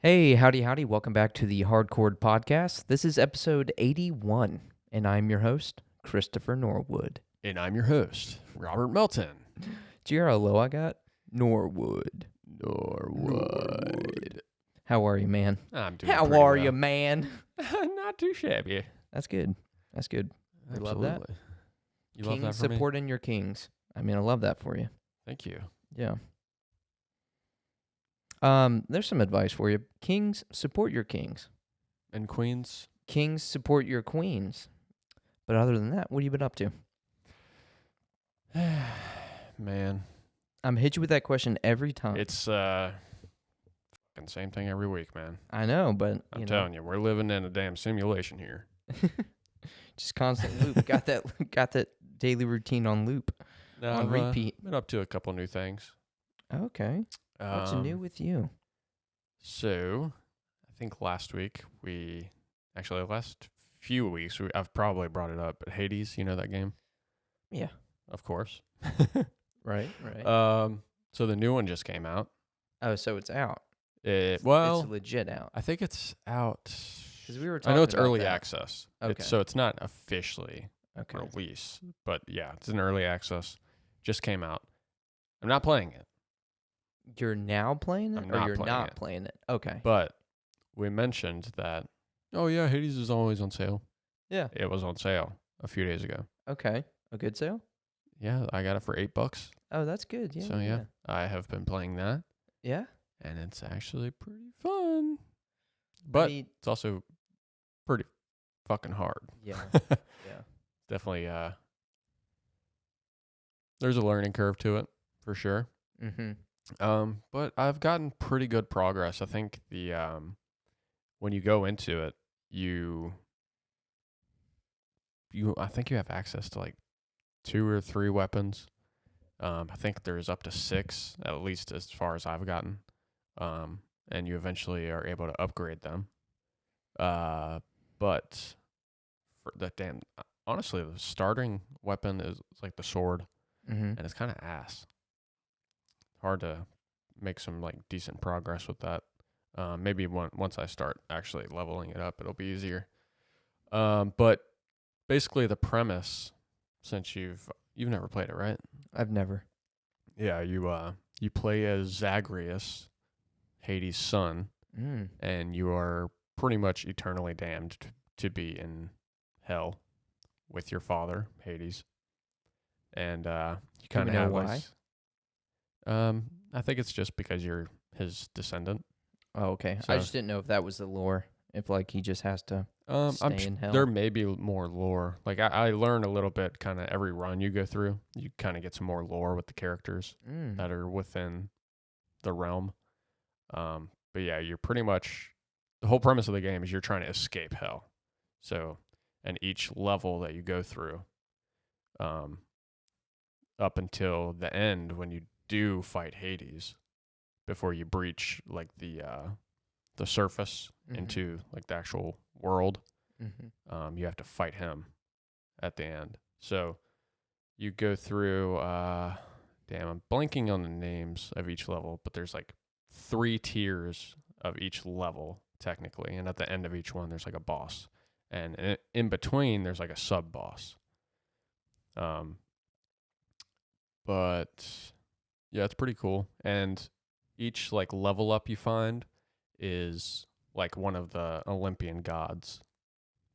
Hey, howdy, howdy. Welcome back to the Hardcore Podcast. This is episode 81, and I'm your host, Christopher Norwood. And I'm your host, Robert Melton. Do you hear how low I got? Norwood. Norwood. How are you, man? I'm doing How pretty are well. you, man? Not too shabby. That's good. That's good. We love that. Absolutely. You Kings love that for me? supporting your kings. I mean, I love that for you. Thank you. Yeah. There's some advice for you. Kings, support your kings. And Queens? Kings, support your queens. But other than that, what have you been up to? Man. I'm hit you with that question every time. It's fucking same thing every week, man. I know, but I'm telling you, we're living in a damn simulation here. Just constant loop. Got that daily routine on loop, on repeat. Been up to a couple new things. Okay. What's new with you? So, I think last few weeks, I've probably brought it up, but Hades, you know that game? Yeah. Of course. Right. So the new one just came out. Oh, so it's out. It's It's legit out. I think it's out. Because we were talking I know it's about early that. access. Okay. So it's not officially Okay. release, but yeah, it's an early access. Just came out. I'm not playing it, You're now playing it, I'm or not you're playing not it. playing it? Okay. but we mentioned that. Oh yeah, Hades is always on sale. Yeah. It was on sale a few days ago. Okay. A good sale? Yeah, I got it for $8. Oh, that's good. Yeah. So yeah, I have been playing that, Yeah. and it's actually pretty fun. But it's also pretty fucking hard. Yeah. Yeah. Definitely, there's a learning curve to it for sure. Mm-hmm. But I've gotten pretty good progress. I think when you go into it, I think you have access to like 2 or 3 weapons. I think there's up to 6, at least as far as I've gotten. And you eventually are able to upgrade them. But for honestly, the starting weapon is like the sword, Mm-hmm. and it's kind of ass. Hard to make some like decent progress with that. Maybe once I start actually leveling it up, it'll be easier. But basically the premise, since you've never played it, right? I've never. Yeah, you play as Zagreus, Hades' son, and you are pretty much eternally damned to be in hell with your father, Hades. And you kind of know have why? I think it's just because you're his descendant. Oh, okay. I So- just didn't know if that was the lore. If like he just has to stay in hell. There may be more lore. Like I learn a little bit kind of every run you go through. You kind of get some more lore with the characters that are within the realm. But yeah, you're pretty much, the whole premise of the game is you're trying to escape hell. So, and each level that you go through, up until the end when you do fight Hades, before you breach like the surface into like the actual world, you have to fight him at the end. So you go through I'm blanking on the names of each level, but there's like 3 tiers of each level technically, and at the end of each one there's like a boss, and in between there's like a sub boss. But yeah, it's pretty cool. And each like level up you find is like one of the Olympian gods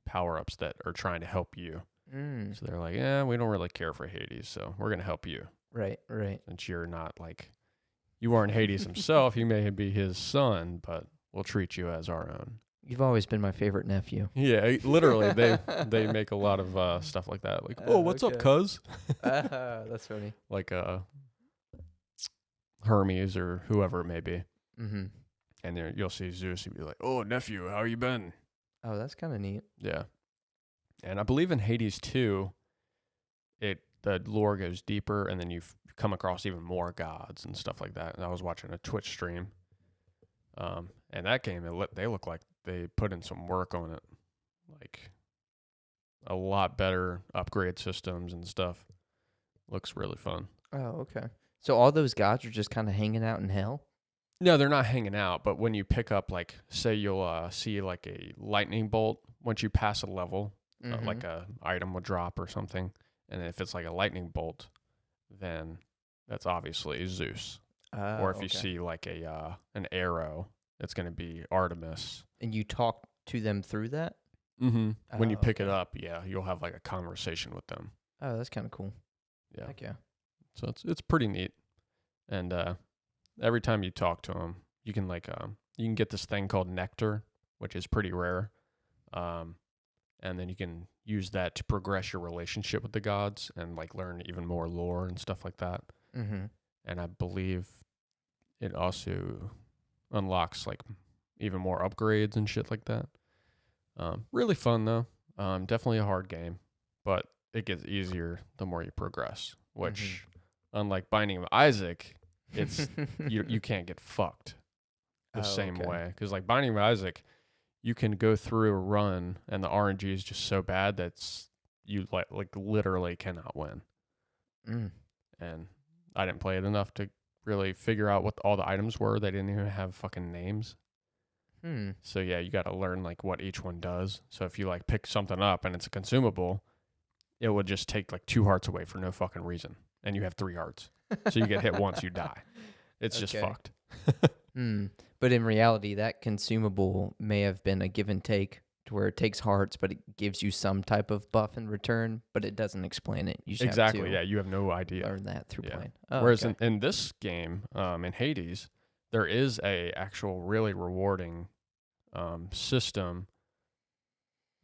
power-ups that are trying to help you. So they're like, yeah, we don't really care for Hades, so we're going to help you. Right. Since you're not like, you aren't Hades himself, you may be his son, but we'll treat you as our own. You've always been my favorite nephew. Yeah, literally, they make a lot of stuff like that. Like, oh, what's up, cuz? That's funny. Like Hermes or whoever it may be. Mm-hmm. And there you'll see Zeus, he'd be like, oh, nephew, how you been? Oh, that's kind of neat. Yeah. And I believe in Hades 2, the lore goes deeper, and then you come across even more gods and stuff like that. And I was watching a Twitch stream. And that game, they look like they put in some work on it. Like, a lot better upgrade systems and stuff. Looks really fun. Oh, okay. So all those gods are just kind of hanging out in hell? No, they're not hanging out, but when you pick up, like, say you'll see like a lightning bolt once you pass a level, like a item will drop or something, and if it's like a lightning bolt, then that's obviously Zeus. Or if you see like an arrow, it's going to be Artemis. And you talk to them through that? Mm-hmm. When you pick it up, yeah, you'll have like a conversation with them. Oh, that's kind of cool. Yeah. Heck yeah. So it's pretty neat. And every time you talk to them, you can get this thing called nectar, which is pretty rare. And then you can use that to progress your relationship with the gods and like learn even more lore and stuff like that. Mm-hmm. And I believe it also unlocks like even more upgrades and shit like that. Really fun though. Definitely a hard game, but it gets easier the more you progress. Which, unlike Binding of Isaac, it's you can't get fucked the same way. Because like Binding of Isaac, you can go through a run and the RNG is just so bad that you like literally cannot win. And I didn't play it enough to really figure out what all the items were. They didn't even have fucking names. So yeah, you got to learn like what each one does. So if you like pick something up and it's a consumable, it would just take like 2 hearts away for no fucking reason, and you have 3 hearts. So you get hit once, you die. It's just fucked. But in reality, that consumable may have been a give and take, to where it takes hearts, but it gives you some type of buff in return, but it doesn't explain it. You just have to you have no idea. learn that through playing. Whereas in this game, in Hades, there is a actual really rewarding system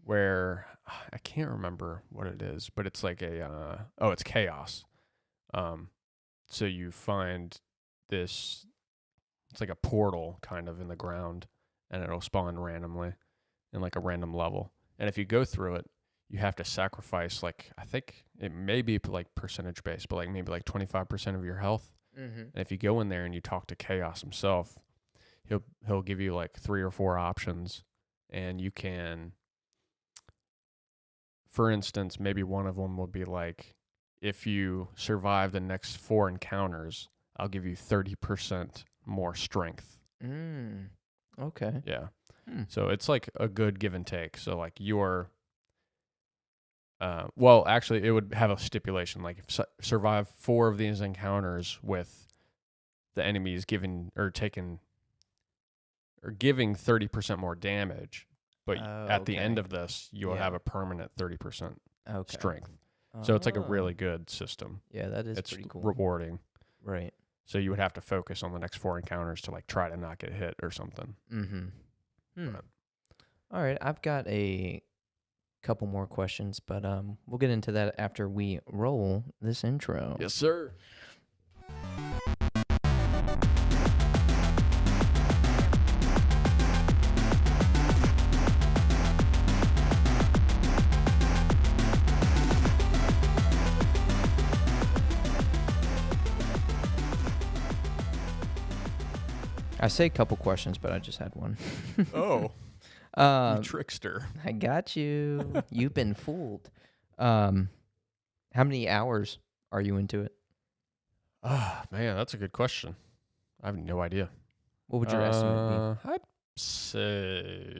where I can't remember what it is, but it's like it's chaos. So you find this, it's like a portal kind of in the ground, and it'll spawn randomly in like a random level. And if you go through it, you have to sacrifice like, I think it may be like percentage based, but like maybe like 25% of your health. And if you go in there and you talk to Chaos himself, he'll give you like 3 or 4 options, and you can, for instance, maybe one of them would be like, if you survive the next 4 encounters, I'll give you 30% more strength. Okay. Yeah. So it's like a good give and take. So like your, well, actually, it would have a stipulation like if survive 4 of these encounters with the enemies giving 30% more damage, but at the end of this, you'll have a permanent 30% strength. So it's like a really good system. Yeah, that is pretty cool. Rewarding. Right. So you would have to focus on the next 4 encounters to like try to not get hit or something. All right, I've got a couple more questions, but we'll get into that after we roll this intro. Yes, sir. I say a couple questions, but I just had one. Oh, you trickster. I got you. You've been fooled. How many hours are you into it? Man, that's a good question. I have no idea. What would your estimate be? I'd say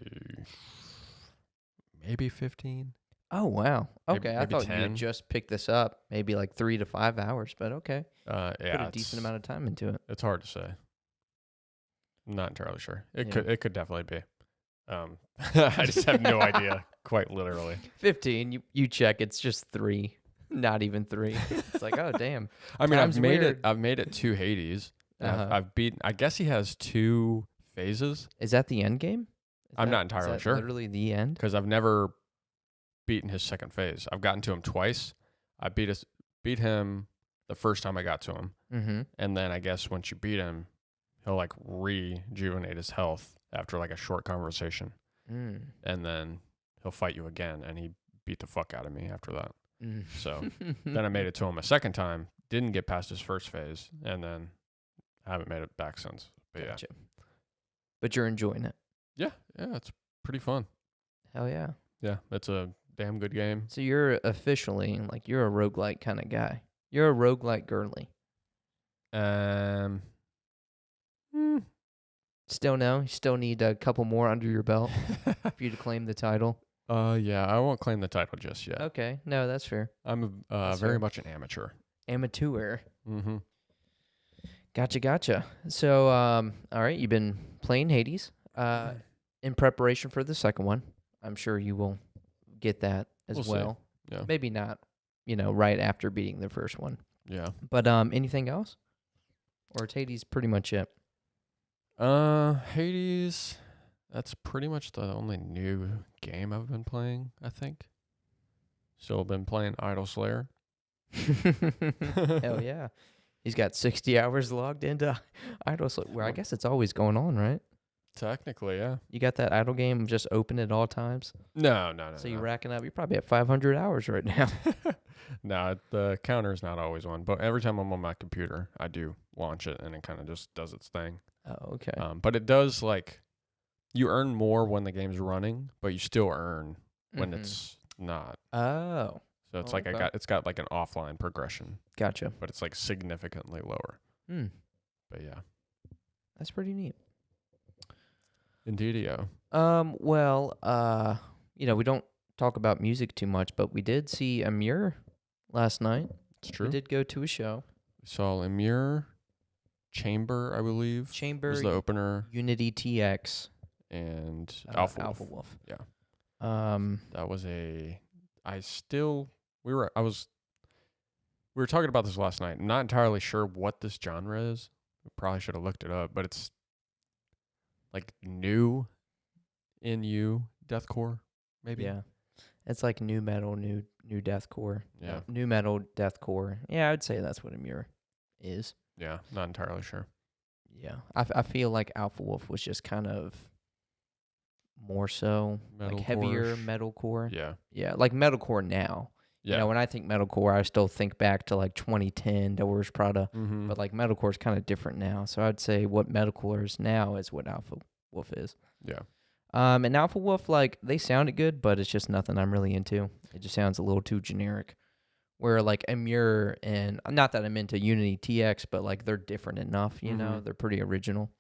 maybe 15. Oh, wow. Okay, I maybe thought 10. you had just picked this up, maybe like 3 to 5 hours, but okay. Yeah, put a decent amount of time into it. It's hard to say. I'm not entirely sure. It could definitely be. I just have no idea, quite literally. 15, you check, it's just 3. Not even 3. It's like, oh damn. I mean, I've made it to Hades. I've beaten. I guess he has 2 phases. Is that the end game? I'm not entirely sure. Literally the end? Because I've never beaten his second phase. I've gotten to him twice. I beat him the first time I got to him, and then I guess once you beat him, he'll like rejuvenate his health after like a short conversation, and then he'll fight you again, and he beat the fuck out of me after that. So then I made it to him a second time, didn't get past his first phase, and then I haven't made it back since. But gotcha. But you're enjoying it. Yeah, it's pretty fun. Hell yeah. Yeah, it's a damn good game. So you're officially like, you're a roguelike kind of guy. You're a roguelike girly. Still no? You still need a couple more under your belt for you to claim the title? Yeah, I won't claim the title just yet. Okay. No, that's fair. I'm That's very fair. much an amateur. Amateur. Mm-hmm. Gotcha. So, all right, you've been playing Hades in preparation for the second one. I'm sure you will get that as We'll see. well. Yeah. Maybe not, right after beating the first one. Yeah. But anything else? Or is Hades pretty much it? Hades, that's pretty much the only new game I've been playing, I think. Still been playing Idol Slayer. Hell yeah. He's got 60 hours logged into Idle Slayer. Well, I guess it's always going on, right? Technically, yeah. You got that idle game just open at all times? No. So you're racking up. You're probably at 500 hours right now. No, the counter's not always on, but every time I'm on my computer, I do launch it, and it kind of just does its thing. Oh, okay. But it does, like, you earn more when the game's running, but you still earn when it's not. Oh. So it's okay. it's got like an offline progression, Gotcha. but it's like significantly lower. But yeah. That's pretty neat. Indeedio. Well, we don't talk about music too much, but we did see Amir last night. It's true. We did go to a show. We saw Amir, Chamber, I believe. Chamber was the opener. Unity TX. And Alpha Wolf. Yeah. That was we were talking about this last night. I'm not entirely sure what this genre is. We probably should have looked it up, but it's like new deathcore, maybe. Yeah. It's like new metal, new deathcore. Yeah. New metal, deathcore. Yeah, I'd say that's what Amir is. Yeah, not entirely sure. Yeah. I feel like Alpha Wolf was just kind of more so like heavier metalcore. Yeah. Yeah, like metalcore now. Yeah. When I think metalcore, I still think back to like 2010, Doors, Prada. Mm-hmm. But like metalcore is kind of different now. So I'd say what metalcore is now is what Alpha Wolf is. Yeah. And Alpha Wolf, like, they sounded good, but it's just nothing I'm really into. It just sounds a little too generic. Where like Amir and not that I'm into Unity TX, but like they're different enough, know, they're pretty original.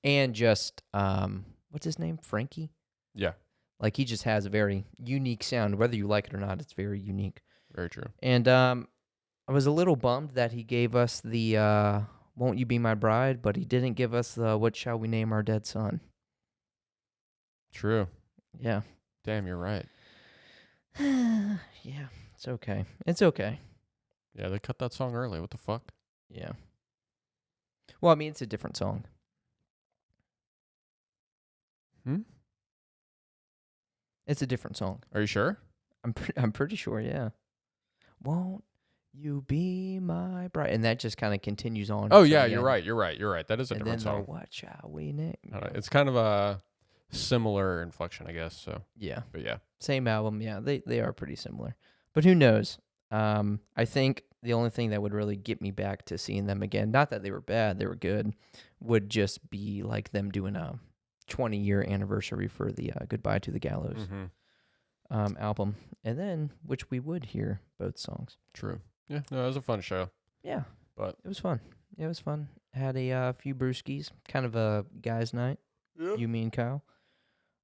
And just what's his name? Frankie? Yeah. Like he just has a very unique sound. Whether you like it or not, it's very unique. Very true. And I was a little bummed that he gave us the Won't You Be My Bride, but he didn't give us the What Shall We Name Our Dead Son. True. Yeah. Damn, you're right. Yeah, it's okay. It's okay. Yeah, they cut that song early. What the fuck? Yeah. Well, I mean, it's a different song. It's a different song. Are you sure? I'm pretty sure, yeah. Won't you be my bride? And that just kind of continues on. Oh, yeah, you're right. That is a different song. What shall we name? It's kind of a similar inflection, I guess. So yeah. But yeah. Same album. Yeah, they are pretty similar. But who knows? I think the only thing that would really get me back to seeing them again, not that they were bad, they were good, would just be like them doing a 20-year anniversary for the Goodbye to the Gallows album. And then, which we would hear both songs. True. Yeah, no, it was a fun show. Yeah. But it was fun. It was fun. Had a few brewskis, kind of a guys' night. Yeah. You, me, and Kyle.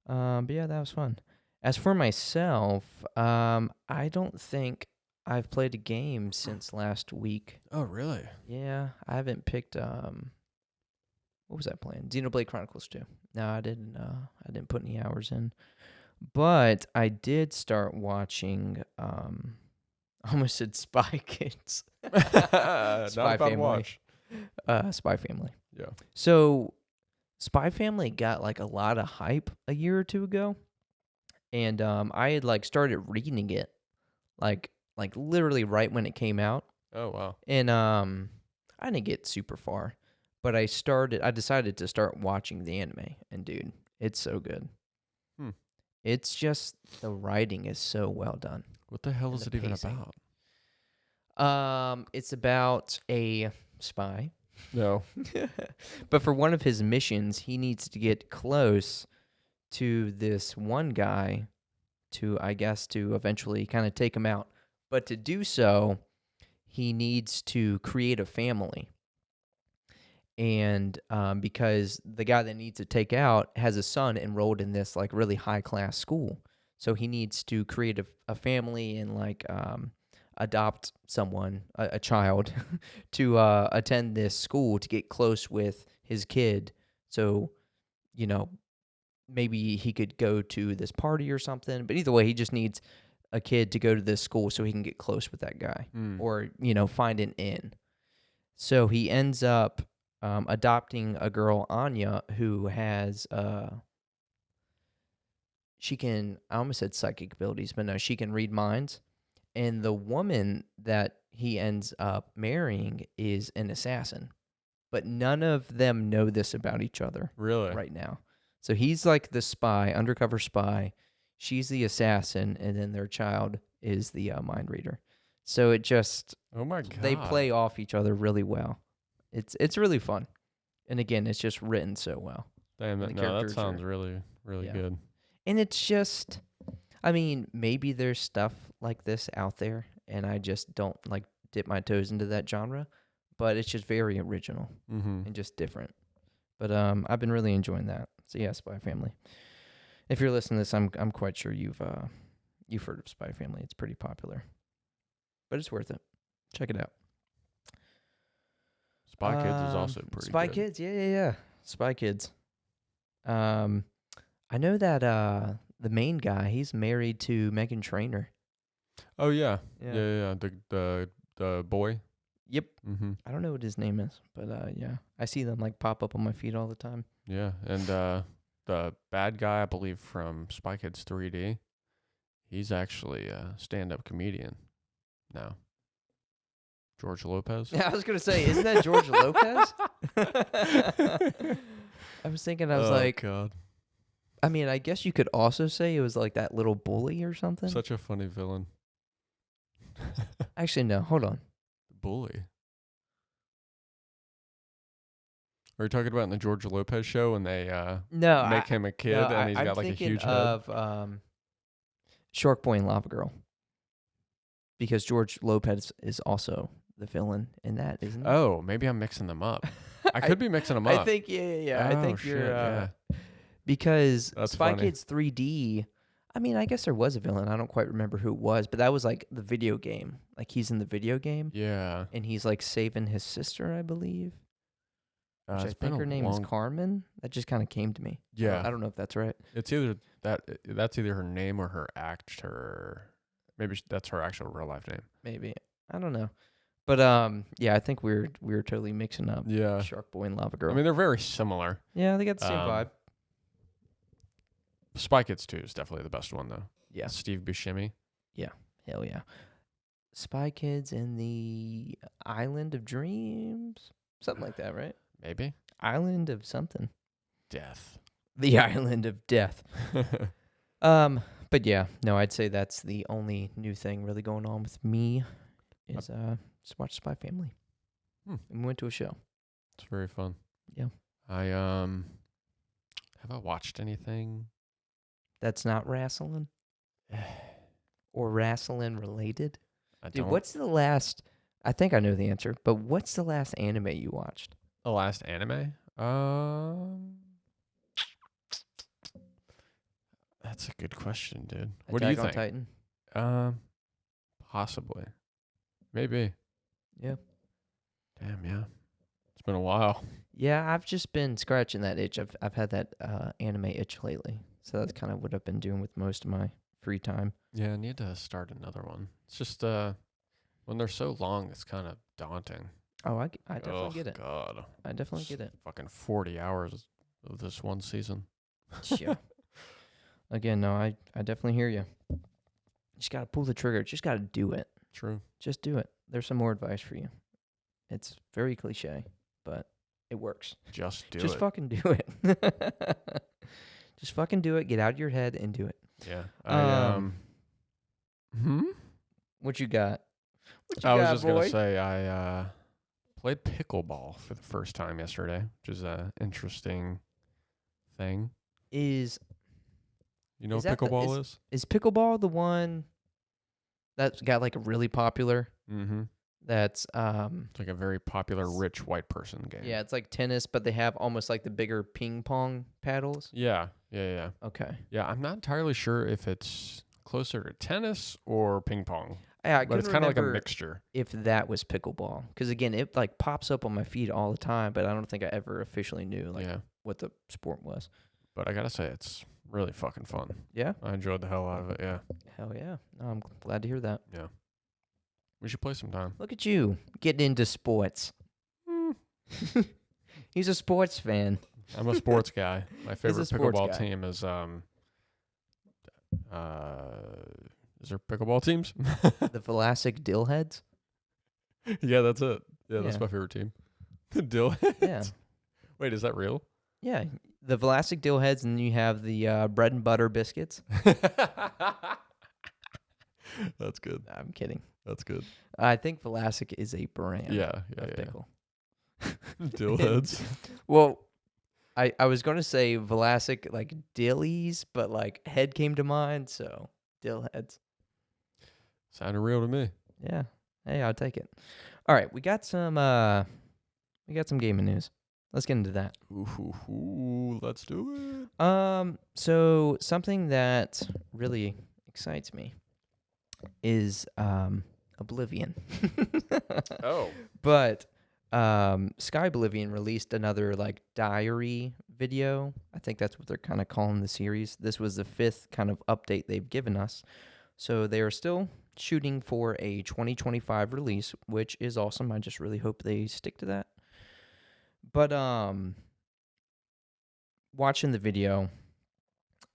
But yeah, that was fun. As for myself, I don't think I've played a game since last week. Oh, really? Yeah, I haven't picked. What was I playing? Xenoblade Chronicles 2. No, I didn't. I didn't put any hours in, but I did start watching. I almost said Spy Kids. Spy Family. Watch. Spy Family. Yeah. So, Spy Family got like a lot of hype a year or two ago. And I had like started reading it, like literally right when it came out. Oh wow! And I didn't get super far, but I decided to start watching the anime, and dude, it's so good. It's just the writing is so well done. What the hell is it even about? It's about a spy. No, but for one of his missions, he needs to get close to this one guy to eventually kind of take him out. But to do so, he needs to create a family. and because the guy that needs to take out has a son enrolled in this like really high class school, so he needs to create a family and like adopt someone, a child, to attend this school to get close with his kid. So, you know, maybe he could go to this party or something. But either way, he just needs a kid to go to this school so he can get close with that guy or, find an in. So he ends up adopting a girl, Anya, who has, I almost said psychic abilities, but no, she can read minds. And the woman that he ends up marrying is an assassin. But none of them know this about each other right now. So he's like the spy, undercover spy. She's the assassin, and then their child is the mind reader. So it just, oh my God, they play off each other really well. It's really fun. And again, it's just written so well. Damn it, no, that sounds really, really good. And it's just, I mean, maybe there's stuff like this out there, and I just don't like dip my toes into that genre. But it's just very original and just different. But I've been really enjoying that. So yeah, Spy Family. If you're listening to this, I'm quite sure you've heard of Spy Family. It's pretty popular, but it's worth it. Check it out. Spy Kids is also pretty Spy good. Kids, yeah. Spy Kids. I know that the main guy, he's married to Meghan Trainor. Oh yeah. The boy. Yep. I don't know what his name is, but yeah, I see them like pop up on my feed all the time. Yeah, and the bad guy, I believe, from Spy Kids 3D, he's actually a stand-up comedian now. George Lopez. Yeah, I was gonna say, isn't that George Lopez? I was thinking, I was like, God. I mean, I guess you could also say it was like that little bully or something. Such a funny villain. Actually, no. Hold on. Bully. Are you talking about in the George Lopez show when they make him a kid and he's got like a huge head? I'm thinking of Shark Boy and Lava Girl, because George Lopez is also the villain in that, isn't he? Oh, maybe I'm mixing them up. I could be mixing them up. I think yeah. Oh, I think shit, you're because That's Spy funny. Kids 3D. I mean, I guess there was a villain. I don't quite remember who it was, but that was like the video game. Like he's in the video game. Yeah. And he's like saving his sister, I believe. Which I It's think been her name is Carmen. That just kind of came to me. Yeah. I don't know if that's right. It's either that's either her name or her actor. Maybe that's her actual real life name. Maybe. I don't know. But yeah, I think we're totally mixing up Shark Boy and Lava Girl. I mean, they're very similar. Yeah, they got the same vibe. Spy Kids 2 is definitely the best one though. Yeah. Steve Buscemi. Yeah. Hell yeah. Spy Kids and the Island of Dreams? Something like that, right? Maybe. Island of something. Death. The Island of Death. But yeah, no, I'd say that's the only new thing really going on with me is just watch Spy Family. And we went to a show. It's very fun. Yeah. I have I watched anything that's not wrestling? Or wrestling related? Dude, what's the last, I think I know the answer, but what's the last anime you watched? The last anime? That's a good question, dude. What do you think? Attack on Titan? Possibly. Maybe. Yeah. Damn, yeah. It's been a while. Yeah, I've just been scratching that itch. I've had that anime itch lately. So that's kind of what I've been doing with most of my free time. Yeah, I need to start another one. It's just when they're so long, it's kind of daunting. Oh, I definitely get it. God. I definitely get it. Fucking 40 hours of this one season. Yeah. Again, no, I definitely hear you. Just got to pull the trigger. Just got to do it. True. Just do it. There's some more advice for you. It's very cliche, but it works. Just do it. Just fucking do it. Just fucking do it. Get out of your head and do it. Yeah. What you got? I was just going to say I played pickleball for the first time yesterday, which is an interesting thing. You know what pickleball is? Is pickleball the one that's got like a really popular That's It's like a very popular rich white person game. yeah, it's like tennis, but they have almost like the bigger ping pong paddles. Yeah. Yeah. Okay. Yeah. I'm not entirely sure if it's closer to tennis or ping pong, Yeah, I but it's couldn't kind of like a remember mixture. if that was pickleball, because again, it like pops up on my feed all the time, but I don't think I ever officially knew like Yeah. what the sport was. But I gotta say, it's really fucking fun. Yeah. I enjoyed the hell out of it. Yeah. Hell yeah. No, I'm glad to hear that. Yeah. We should play sometime. Look at you getting into sports. He's a sports fan. I'm a sports guy. My favorite sports pickleball guy. team is is there pickleball teams? The Vlasic Dillheads. Yeah, that's it. Yeah, that's Yeah. my favorite team. The Dill. Yeah. Wait, is that real? Yeah. The Vlasic Dillheads, and you have the bread and butter biscuits. That's good. Nah, I'm kidding. That's good. I think Vlasic is a brand Yeah, of pickle. Dill heads. Well, I was going to say Vlasic like dillies, but like head came to mind, so Dillheads. Sounded real to me. Yeah. Hey, I'll take it. All right, we got some gaming news. Let's get into that. Ooh, let's do it. So something that really excites me is Oblivion. Oh. But Skyblivion released another like diary video. I think that's what they're kind of calling the series. This was the 5th kind of update they've given us. So they are still shooting for a 2025 release, which is awesome. I just really hope they stick to that. But watching the video,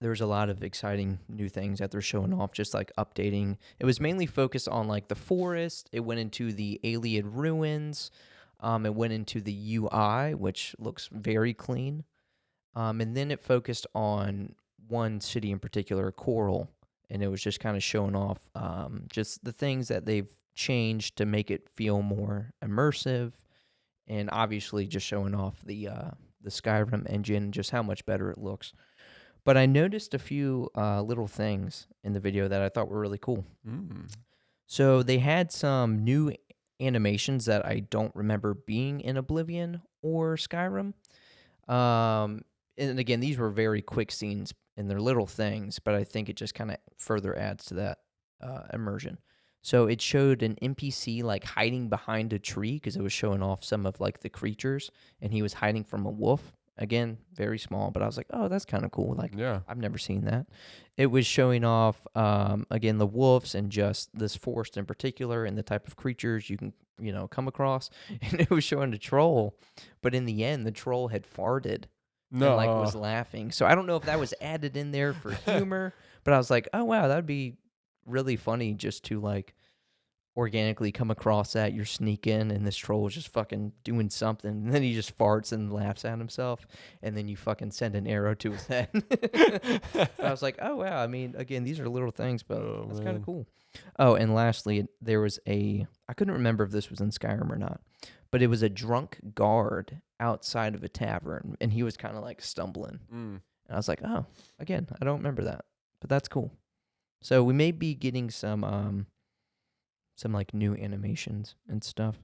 there's a lot of exciting new things that they're showing off, just like updating. It was mainly focused on like the forest. It went into the Alien ruins. It went into the UI, which looks very clean. And then it focused on one city in particular, Coral. And it was just kind of showing off just the things that they've changed to make it feel more immersive. And obviously just showing off the Skyrim engine, just how much better it looks. But I noticed a few little things in the video that I thought were really cool. So they had some new animations that I don't remember being in Oblivion or Skyrim. And again, these were very quick scenes and they're little things, but I think it just kind of further adds to that immersion. So it showed an NPC like hiding behind a tree because it was showing off some of like the creatures, and he was hiding from a wolf. Again, very small, but I was like, oh, that's kind of cool. Like, Yeah. I've never seen that. It was showing off, again, the wolves and just this forest in particular and the type of creatures you can, come across. And it was showing a troll, but in the end, the troll had farted and, like, was laughing. So I don't know if that was added in there for humor, but I was like, oh, wow, that'd be really funny just to, like, organically come across that. You're sneaking and this troll is just fucking doing something, and then he just farts and laughs at himself, and then you fucking send an arrow to his head. I was like, oh wow, I mean, again, these are little things, but that's kind of cool. Oh, and lastly, there was I couldn't remember if this was in Skyrim or not, but it was a drunk guard outside of a tavern, and he was kind of like stumbling, and I was like, oh, again, I don't remember that, but that's cool. So we may be getting some like new animations and stuff.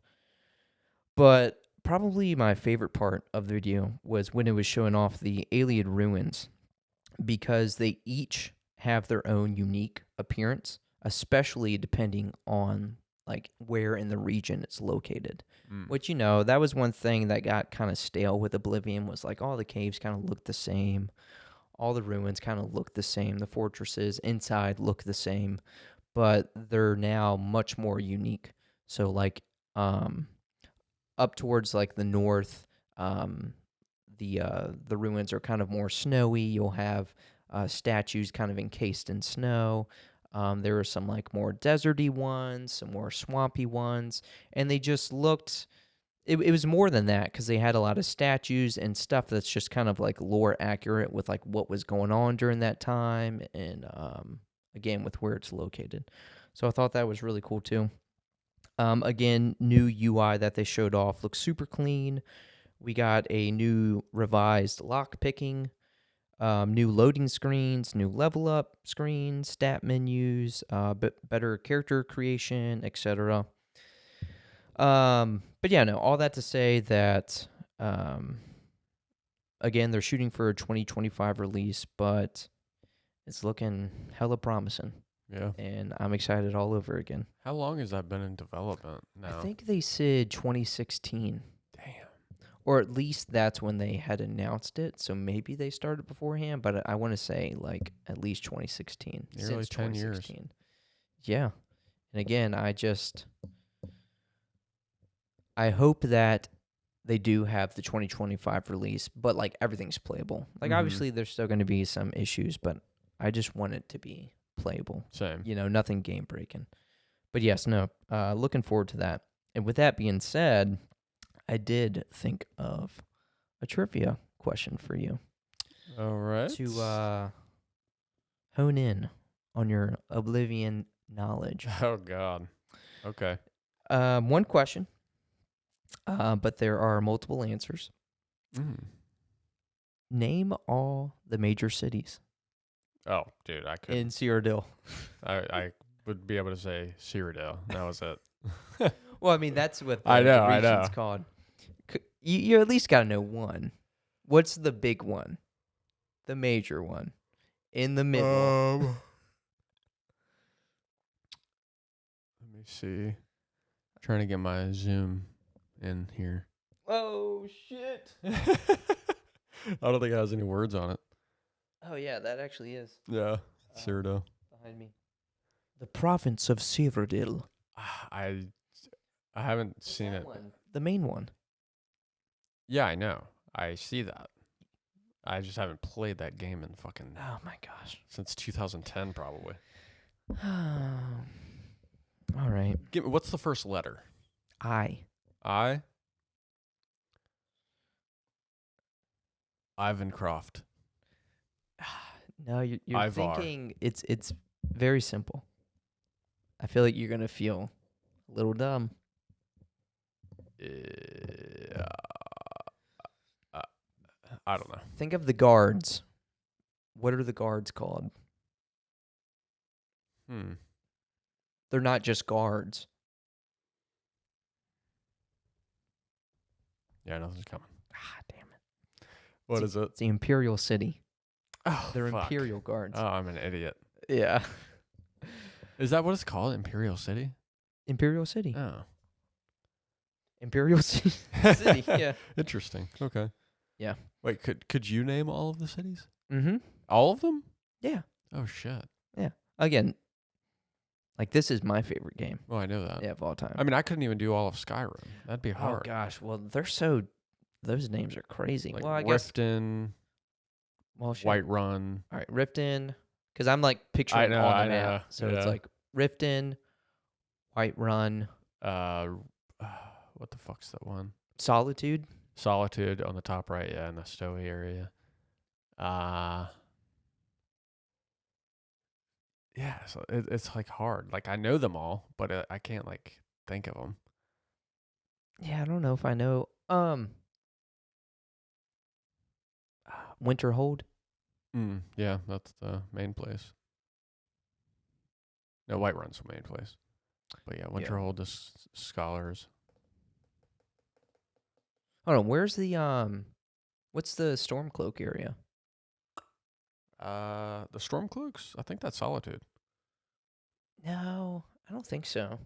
But probably my favorite part of the video was when it was showing off the Alien ruins, because they each have their own unique appearance, especially depending on like where in the region it's located. Which, that was one thing that got kind of stale with Oblivion, was like all the caves kind of look the same. All the ruins kind of look the same. The fortresses inside look the same. But they're now much more unique. So like up towards like the north, the ruins are kind of more snowy. You'll have statues kind of encased in snow. There are some like more deserty ones, some more swampy ones, and they just looked. It was more than that, because they had a lot of statues and stuff that's just kind of like lore accurate with like what was going on during that time, and again, with where it's located. So I thought that was really cool too. Again, new UI that they showed off looks super clean. We got a new revised lock picking, new loading screens, new level up screens, stat menus, better character creation, etc. But yeah, no, all that to say that, again, they're shooting for a 2025 release, but it's looking hella promising, Yeah. and I'm excited all over again. How long has that been in development now? I think they said 2016. Damn. Or at least that's when they had announced it. So maybe they started beforehand, but I want to say like at least 2016. Nearly since 10 years. 2016. Yeah. And again, I hope that they do have the 2025 release, but like everything's playable. Like obviously there's still going to be some issues, but I just want it to be playable. Same. Nothing game breaking. But yes, no, looking forward to that. And with that being said, I did think of a trivia question for you. All right. To hone in on your Oblivion knowledge. Oh, God. Okay. One question, but there are multiple answers. Name all the major cities Oh, dude, I could. in Cyrodiil. I would be able to say Cyrodiil. That was it. Well, I mean, that's what I know, the I know. region's called. You at least got to know one. What's the big one? The major one. In the middle. Let me see. Trying to get my Zoom in here. Oh, shit. I don't think it has any words on it. Oh, yeah, that actually is. Yeah. Cyrodiil. Behind me. The province of Cyrodiil. I haven't seen it. The main one. Yeah, I know. I see that. I just haven't played that game in fucking Oh, my gosh. since 2010 probably. All right. What's the first letter? I. Ivancroft. No, you're Ivar. thinking it's very simple. I feel like you're going to feel a little dumb. I don't know. Think of the guards. What are the guards called? They're not just guards. Yeah, nothing's coming. Damn it. What is it? It's the Imperial City. Oh, They're fuck. Imperial guards. Oh, I'm an idiot. Yeah. Is that what it's called? Imperial City? Imperial City. Oh. Imperial City. Yeah. Interesting. Okay. Yeah. Wait, could you name all of the cities? Mm-hmm. All of them? Yeah. Oh, shit. Yeah. Again, like this is my favorite game. Oh, I know that. Yeah, of all time. I mean, I couldn't even do all of Skyrim. That'd be hard. Oh gosh, well those names are crazy. Like well, I guess Riften, Whiterun. All right, Riften, because I'm like picturing on the map. So it's like Riften, Whiterun. What the fuck's that one? Solitude. Solitude on the top right, yeah, in the Stowe area. Yeah, so it's like hard. Like I know them all, but I can't like think of them. Yeah, I don't know if I know. Winterhold. Yeah, that's the main place. No, Whiterun's the main place. But yeah, Winterhold is scholars. Hold on, where's the what's the Stormcloak area? The Stormcloaks? I think that's Solitude. No, I don't think so.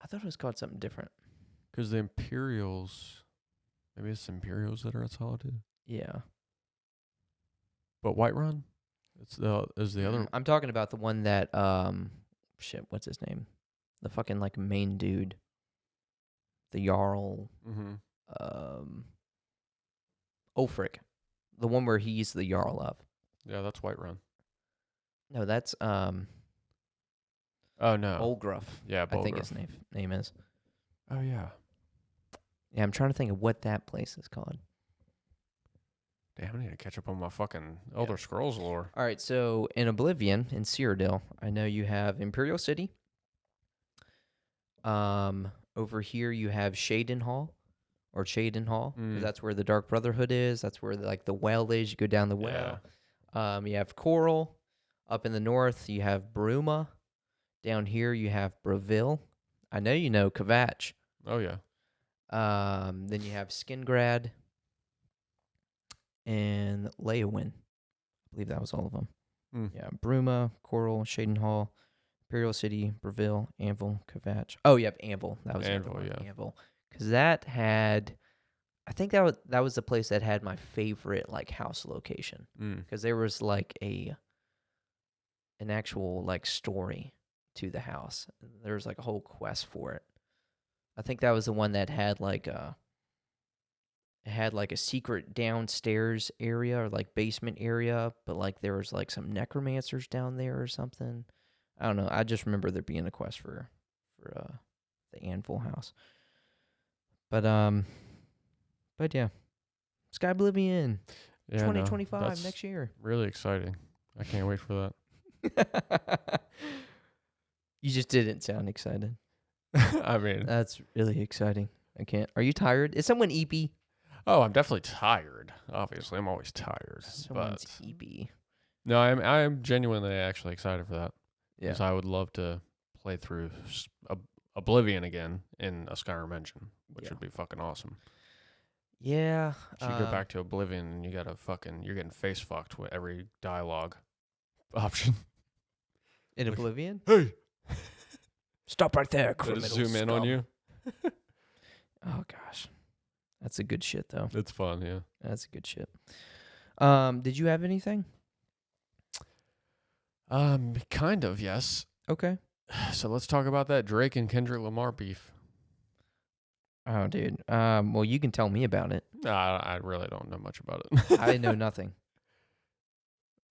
I thought it was called something different. Because the Imperials, maybe it's the Imperials that are at Solitude. Yeah. But Whiterun, is the other. I'm talking about the one that shit. What's his name? The fucking like main dude. The Jarl. Ulfric, the one where he's the Jarl of. Yeah, that's Whiterun. No, that's Oh no, Bolgruff. Yeah, Bolgruff. I think his name is. Oh yeah. Yeah, I'm trying to think of what that place is called. Damn, I need to catch up on my fucking Elder Scrolls lore. All right, so in Oblivion, in Cyrodiil, I know you have Imperial City. Over here you have Cheydinhal, because that's where the Dark Brotherhood is. That's where the well is. You go down the well. You have Coral. Up in the north, you have Bruma. Down here, you have Broville. I know you know Kvatch. Oh yeah. Then you have Skingrad and Leowin. I believe that was all of them. Mm. Yeah, Bruma, Coral, Shaden Hall, Imperial City, Breville, Anvil, Kvatch. Oh, you have Anvil. That was the other Anvil, one, yeah. Anvil. Because that had, I think that was the place that had my favorite like house location. Because there was like an actual like story to the house. There was like a whole quest for it. I think that was the one that had like a secret downstairs area or like basement area, but like there was like some necromancers down there or something. I don't know. I just remember there being a quest for the Anvil house. But yeah, Skyblivion, Yeah, 2025 that's next year. really exciting. I can't wait for that. You just didn't sound excited. I mean, That's really exciting. I can't. Are you tired? Is someone EP? oh, I'm definitely tired. Obviously, I'm always tired. Someone's But EP. no, I'm genuinely actually excited for that. Yeah. Because I would love to play through Oblivion again in a Skyrim engine, which would be fucking awesome. Yeah. So you go back to Oblivion and you gotta you're getting face fucked with every dialogue option. In Oblivion? Hey! Stop right there, They criminal just zoom in scum. on you. Oh, gosh. That's a good shit, though. It's fun, yeah. That's a good shit. Did you have anything? Kind of, yes. Okay. So let's talk about that Drake and Kendrick Lamar beef. Oh, dude. Well, you can tell me about it. I really don't know much about it. I know nothing.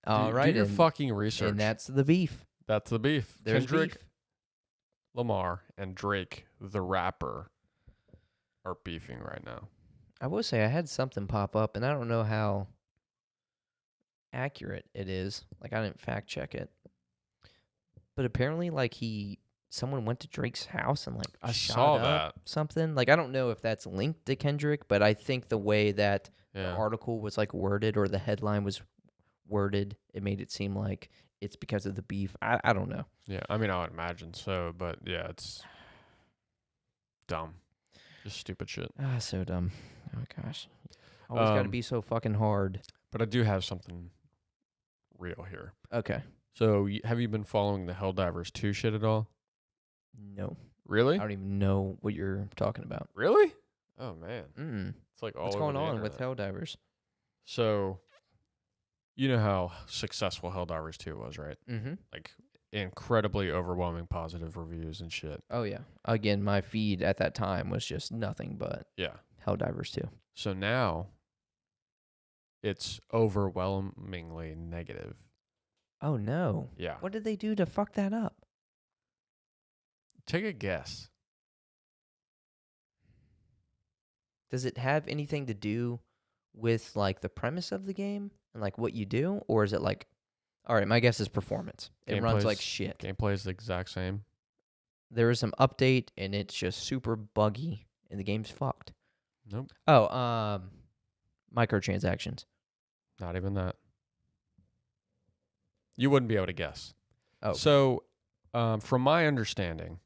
All right. Do your fucking research. And that's the beef. That's the beef. There's Kendrick beef. Lamar and Drake, the rapper, are beefing right now. I will say I had something pop up, and I don't know how accurate it is. Like, I didn't fact check it. But apparently, like, someone went to Drake's house and, like, I shot saw up that. something. Like, I don't know if that's linked to Kendrick, but I think the way that the article was, like, worded or the headline was worded, it made it seem like it's because of the beef. I don't know. Yeah, I mean, I would imagine so, but yeah, it's dumb. Just stupid shit. So dumb. Oh, gosh. Always got to be so fucking hard. But I do have something real here. Okay. So, have you been following the Helldivers 2 shit at all? No. Really? I don't even know what you're talking about. Really? Oh, man. It's like all What's over going the on with internet. Helldivers? So, you know how successful Helldivers 2 was, right? Mm-hmm. Like, incredibly overwhelming positive reviews and shit. Oh, yeah. Again, my feed at that time was just nothing but Helldivers 2. So now, it's overwhelmingly negative. Oh, no. Yeah. What did they do to fuck that up? Take a guess. Does it have anything to do with, like, the premise of the game and, like, what you do? Or is it, like, all right, my guess is performance. It runs like shit. Gameplay is the exact same. There is some update, and it's just super buggy, and the game's fucked. Nope. Oh, microtransactions. Not even that. You wouldn't be able to guess. Oh. So, from my understanding,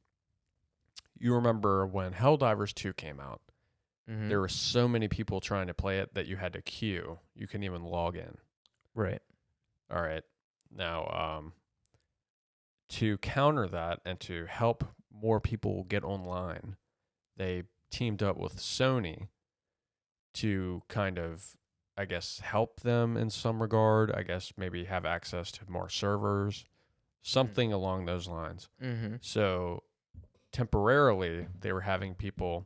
you remember when Helldivers 2 came out, there were so many people trying to play it that you had to queue. You couldn't even log in. Right. All right. Now, to counter that and to help more people get online, they teamed up with Sony to kind of, I guess, help them in some regard. I guess maybe have access to more servers, something along those lines. Mm-hmm. So temporarily, they were having people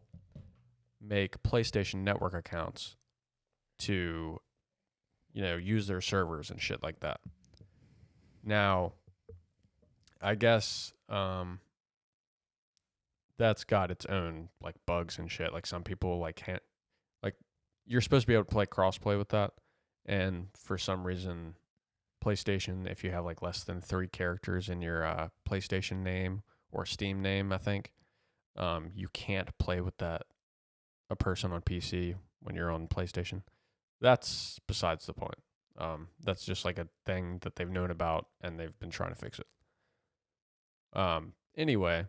make PlayStation Network accounts to, use their servers and shit like that. Now, I guess that's got its own like bugs and shit. Like some people like can't, like you're supposed to be able to play crossplay with that, and for some reason, PlayStation, if you have like less than 3 characters in your PlayStation name or Steam name, I think, you can't play with a person on PC when you're on PlayStation. That's besides the point. That's just like a thing that they've known about and they've been trying to fix it. Anyway,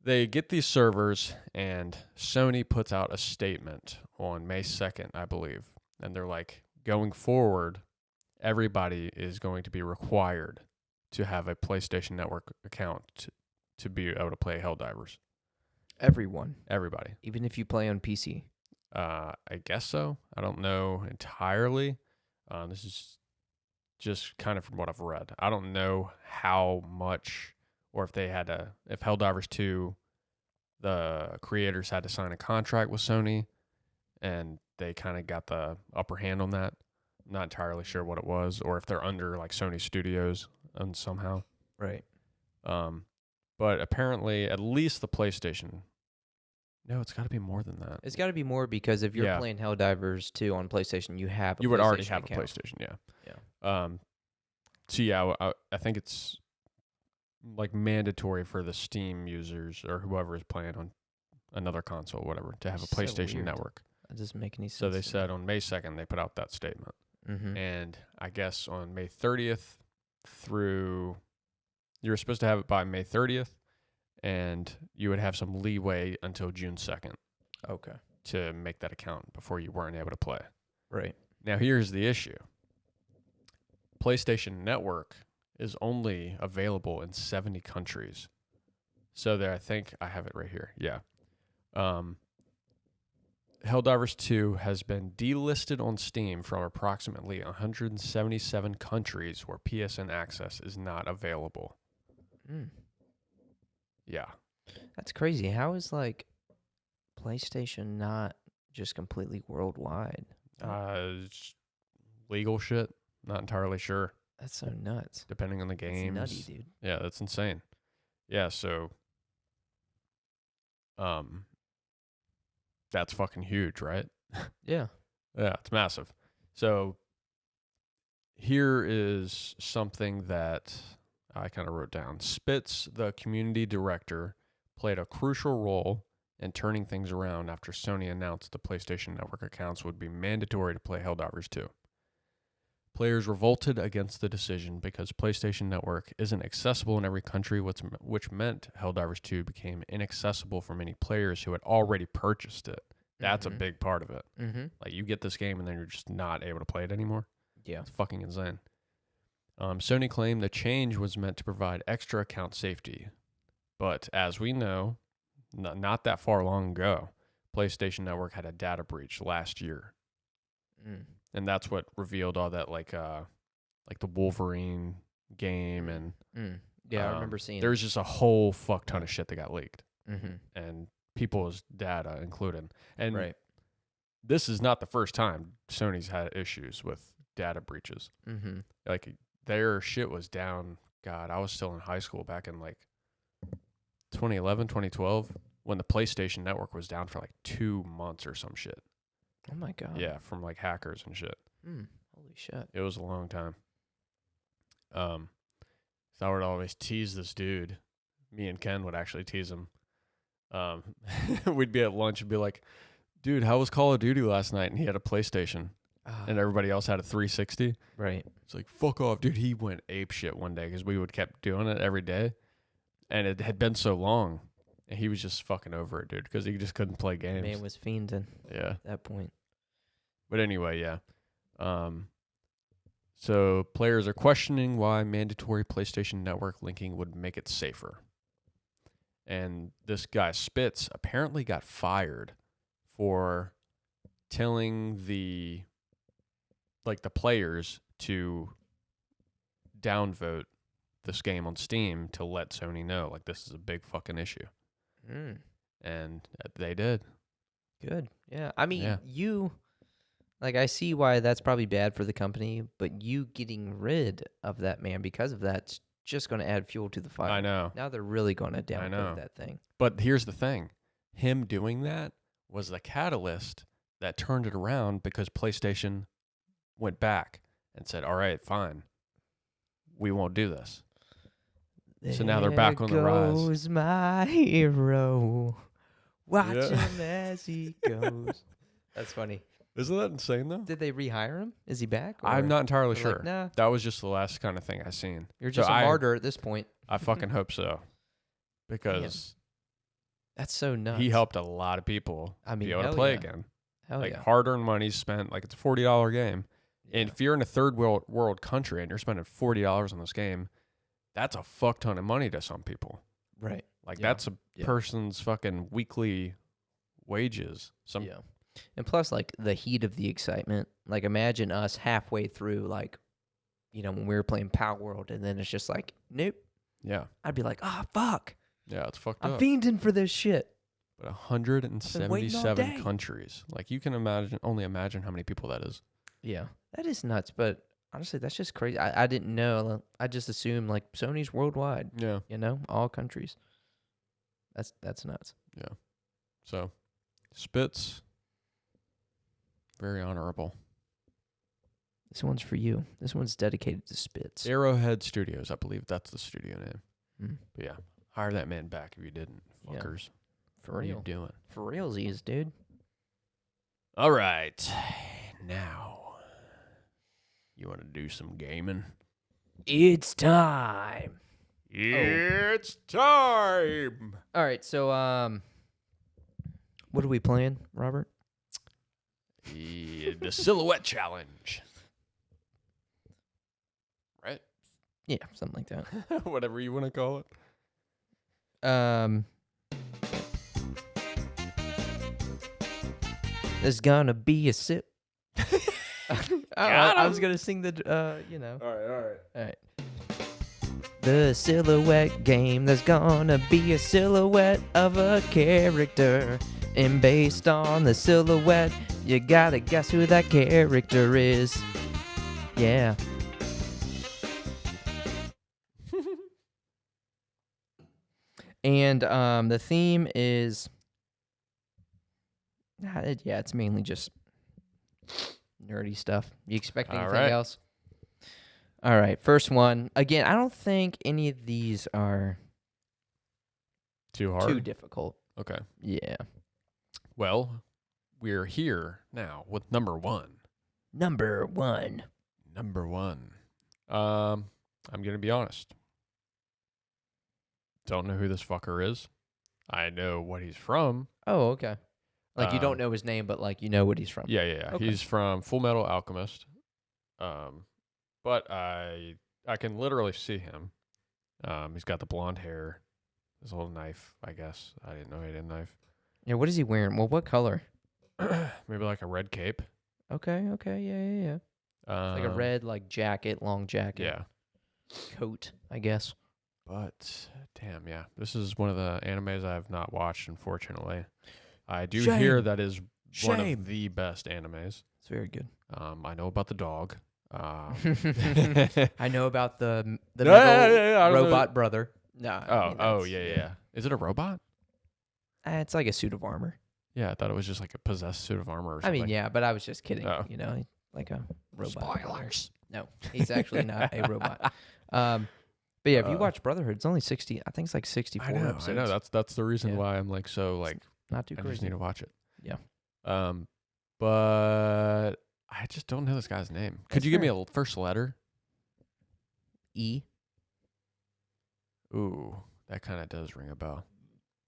they get these servers, and Sony puts out a statement on May 2nd, I believe. And they're like, going forward, everybody is going to be required to have a PlayStation Network account to be able to play Helldivers. Everyone. Everybody. Even if you play on PC. I guess so. I don't know entirely. This is just kind of from what I've read. I don't know how much, or if Helldivers 2, the creators had to sign a contract with Sony, and they kind of got the upper hand on that. I'm not entirely sure what it was, or if they're under like Sony Studios and somehow. Right. But apparently, at least the PlayStation. No, it's got to be more than that. It's got to be more because if you're playing Helldivers 2 on PlayStation, you have a You would PlayStation already have account. a PlayStation, yeah. Yeah. So yeah, I think it's like mandatory for the Steam users or whoever is playing on another console or whatever to have a So PlayStation weird. Network. That doesn't make any sense. So they said on May 2nd, they put out that statement. Mm-hmm. And I guess on May 30th through, you were supposed to have it by May 30th, and you would have some leeway until June 2nd. Okay. To make that account before you weren't able to play. Right. Now, here's the issue. PlayStation Network is only available in 70 countries. So there, I think I have it right here. Yeah. Helldivers 2 has been delisted on Steam from approximately 177 countries where PSN access is not available. Yeah. That's crazy. How is like PlayStation not just completely worldwide? Legal shit. Not entirely sure. That's so nuts. Depending on the games. That's nutty, dude. Yeah, that's insane. Yeah, so that's fucking huge, right? Yeah. Yeah, it's massive. So here is something that I kind of wrote down. Spitz, the community director, played a crucial role in turning things around after Sony announced the PlayStation Network accounts would be mandatory to play Helldivers 2. Players revolted against the decision because PlayStation Network isn't accessible in every country, which meant Helldivers 2 became inaccessible for many players who had already purchased it. That's a big part of it. Mm-hmm. Like, you get this game and then you're just not able to play it anymore. Yeah. It's fucking insane. Sony claimed the change was meant to provide extra account safety. But as we know, not that far long ago, PlayStation Network had a data breach last year. And that's what revealed all that, like the Wolverine game. And yeah, I remember seeing there's just a whole fuck ton of shit that got leaked. Mm-hmm. And people's data included. And right. This is not the first time Sony's had issues with data breaches. Mm-hmm. Like, their shit was down. God, I was still in high school back in like 2011, 2012, when the PlayStation Network was down for like 2 months or some shit. Oh my God. Yeah, from like hackers and shit. Holy shit. It was a long time. So I would always tease this dude. Me and Ken would actually tease him. We'd be at lunch and be like, dude, how was Call of Duty last night? And he had a PlayStation. And everybody else had a 360. Right. It's like, fuck off. Dude, he went ape shit one day because we would kept doing it every day. And it had been so long. And he was just fucking over it, dude, because he just couldn't play games. Man was fiending Yeah. at that point. But anyway, yeah. So players are questioning why mandatory PlayStation Network linking would make it safer. And this guy, Spitz, apparently got fired for telling the players to downvote this game on Steam to let Sony know, like, this is a big fucking issue. And they did. Good. Yeah. I mean, Yeah. I see why that's probably bad for the company, but you getting rid of that man because of that's just going to add fuel to the fire. I know. Now they're really going to downvote that thing. But here's the thing. Him doing that was the catalyst that turned it around, because PlayStation went back and said, all right, fine. We won't do this. So now they're back on the rise. There goes my hero. Watch Yeah. him as he goes. That's funny. Isn't that insane, though? Did they rehire him? Is he back? I'm not entirely they're sure. like, nah, That was just the last kind of thing I seen. you're just a martyr at this point. I fucking hope so. Because That's so nuts. He helped a lot of people be able to hell play yeah. again. Hell Like yeah. hard-earned money spent. Like it's a $40 game. And Yeah. if you're in a third world country and you're spending $40 on this game, that's a fuck ton of money to some people. Right. Like Yeah. that's a Yeah. person's fucking weekly wages. Yeah. And plus, like, the heat of the excitement. Like, imagine us halfway through, like, when we were playing Power World, and then it's just like, nope. Yeah. I'd be like, fuck. Yeah, it's fucked I'm up. fiending for this shit. But 177 day. countries. Like you can only imagine how many people that is. Yeah. That is nuts. But honestly, that's just crazy. I didn't know. I just assumed, like, Sony's worldwide. Yeah. All countries. That's nuts. Yeah. So, Spitz, very honorable. This one's for you. This one's dedicated to Spitz. Arrowhead Studios, I believe that's the studio name. Mm. But yeah, hire that man back if you didn't, fuckers. For What are you real. doing? For realsies, dude. All right. Now, you want to do some gaming? It's time. It's time. All right, so what are we playing, Robert? The Silhouette Challenge. Right? Yeah, something like that. Whatever you want to call it. There's gonna be a sip. I was gonna sing the All right. The silhouette game. There's gonna be a silhouette of a character, and based on the silhouette, you gotta guess who that character is. Yeah. And the theme is, it's mainly just nerdy stuff. You expect anything else? All right, first one. Again, I don't think any of these are Too hard? too difficult. Okay. Yeah. Well, we're here now with number one. Number one. I'm going to be honest. Don't know who this fucker is. I know what he's from. Oh, okay. Like, you don't know his name, but, like, you know what he's from. Yeah. Okay. He's from Full Metal Alchemist. But I can literally see him. He's got the blonde hair. His little knife, I guess. I didn't know he had a knife. Yeah, what is he wearing? Well, what color? Maybe like a red cape. Okay, yeah. Like a red, like, jacket, long jacket. Yeah. Coat, I guess. But, damn, yeah. This is one of the animes I have not watched, unfortunately. I do Shame. hear that is one Shame. of the best animes. It's very good. I know about the dog. I know about the Yeah, robot brother. No. Yeah. Is it a robot? It's like a suit of armor. Yeah, I thought it was just like a possessed suit of armor or I something. mean, yeah, but I was just kidding. Oh. Like a robot. Spoilers. No, he's actually not a robot. But yeah, if you watch Brotherhood, it's only 60. I think it's like 64 episodes. I know. That's the reason Yeah. why I'm like so like Not too I crazy. just need to watch it. Yeah. But I just don't know this guy's name. Could That's you give me fair. a first letter? E. Ooh, that kind of does ring a bell.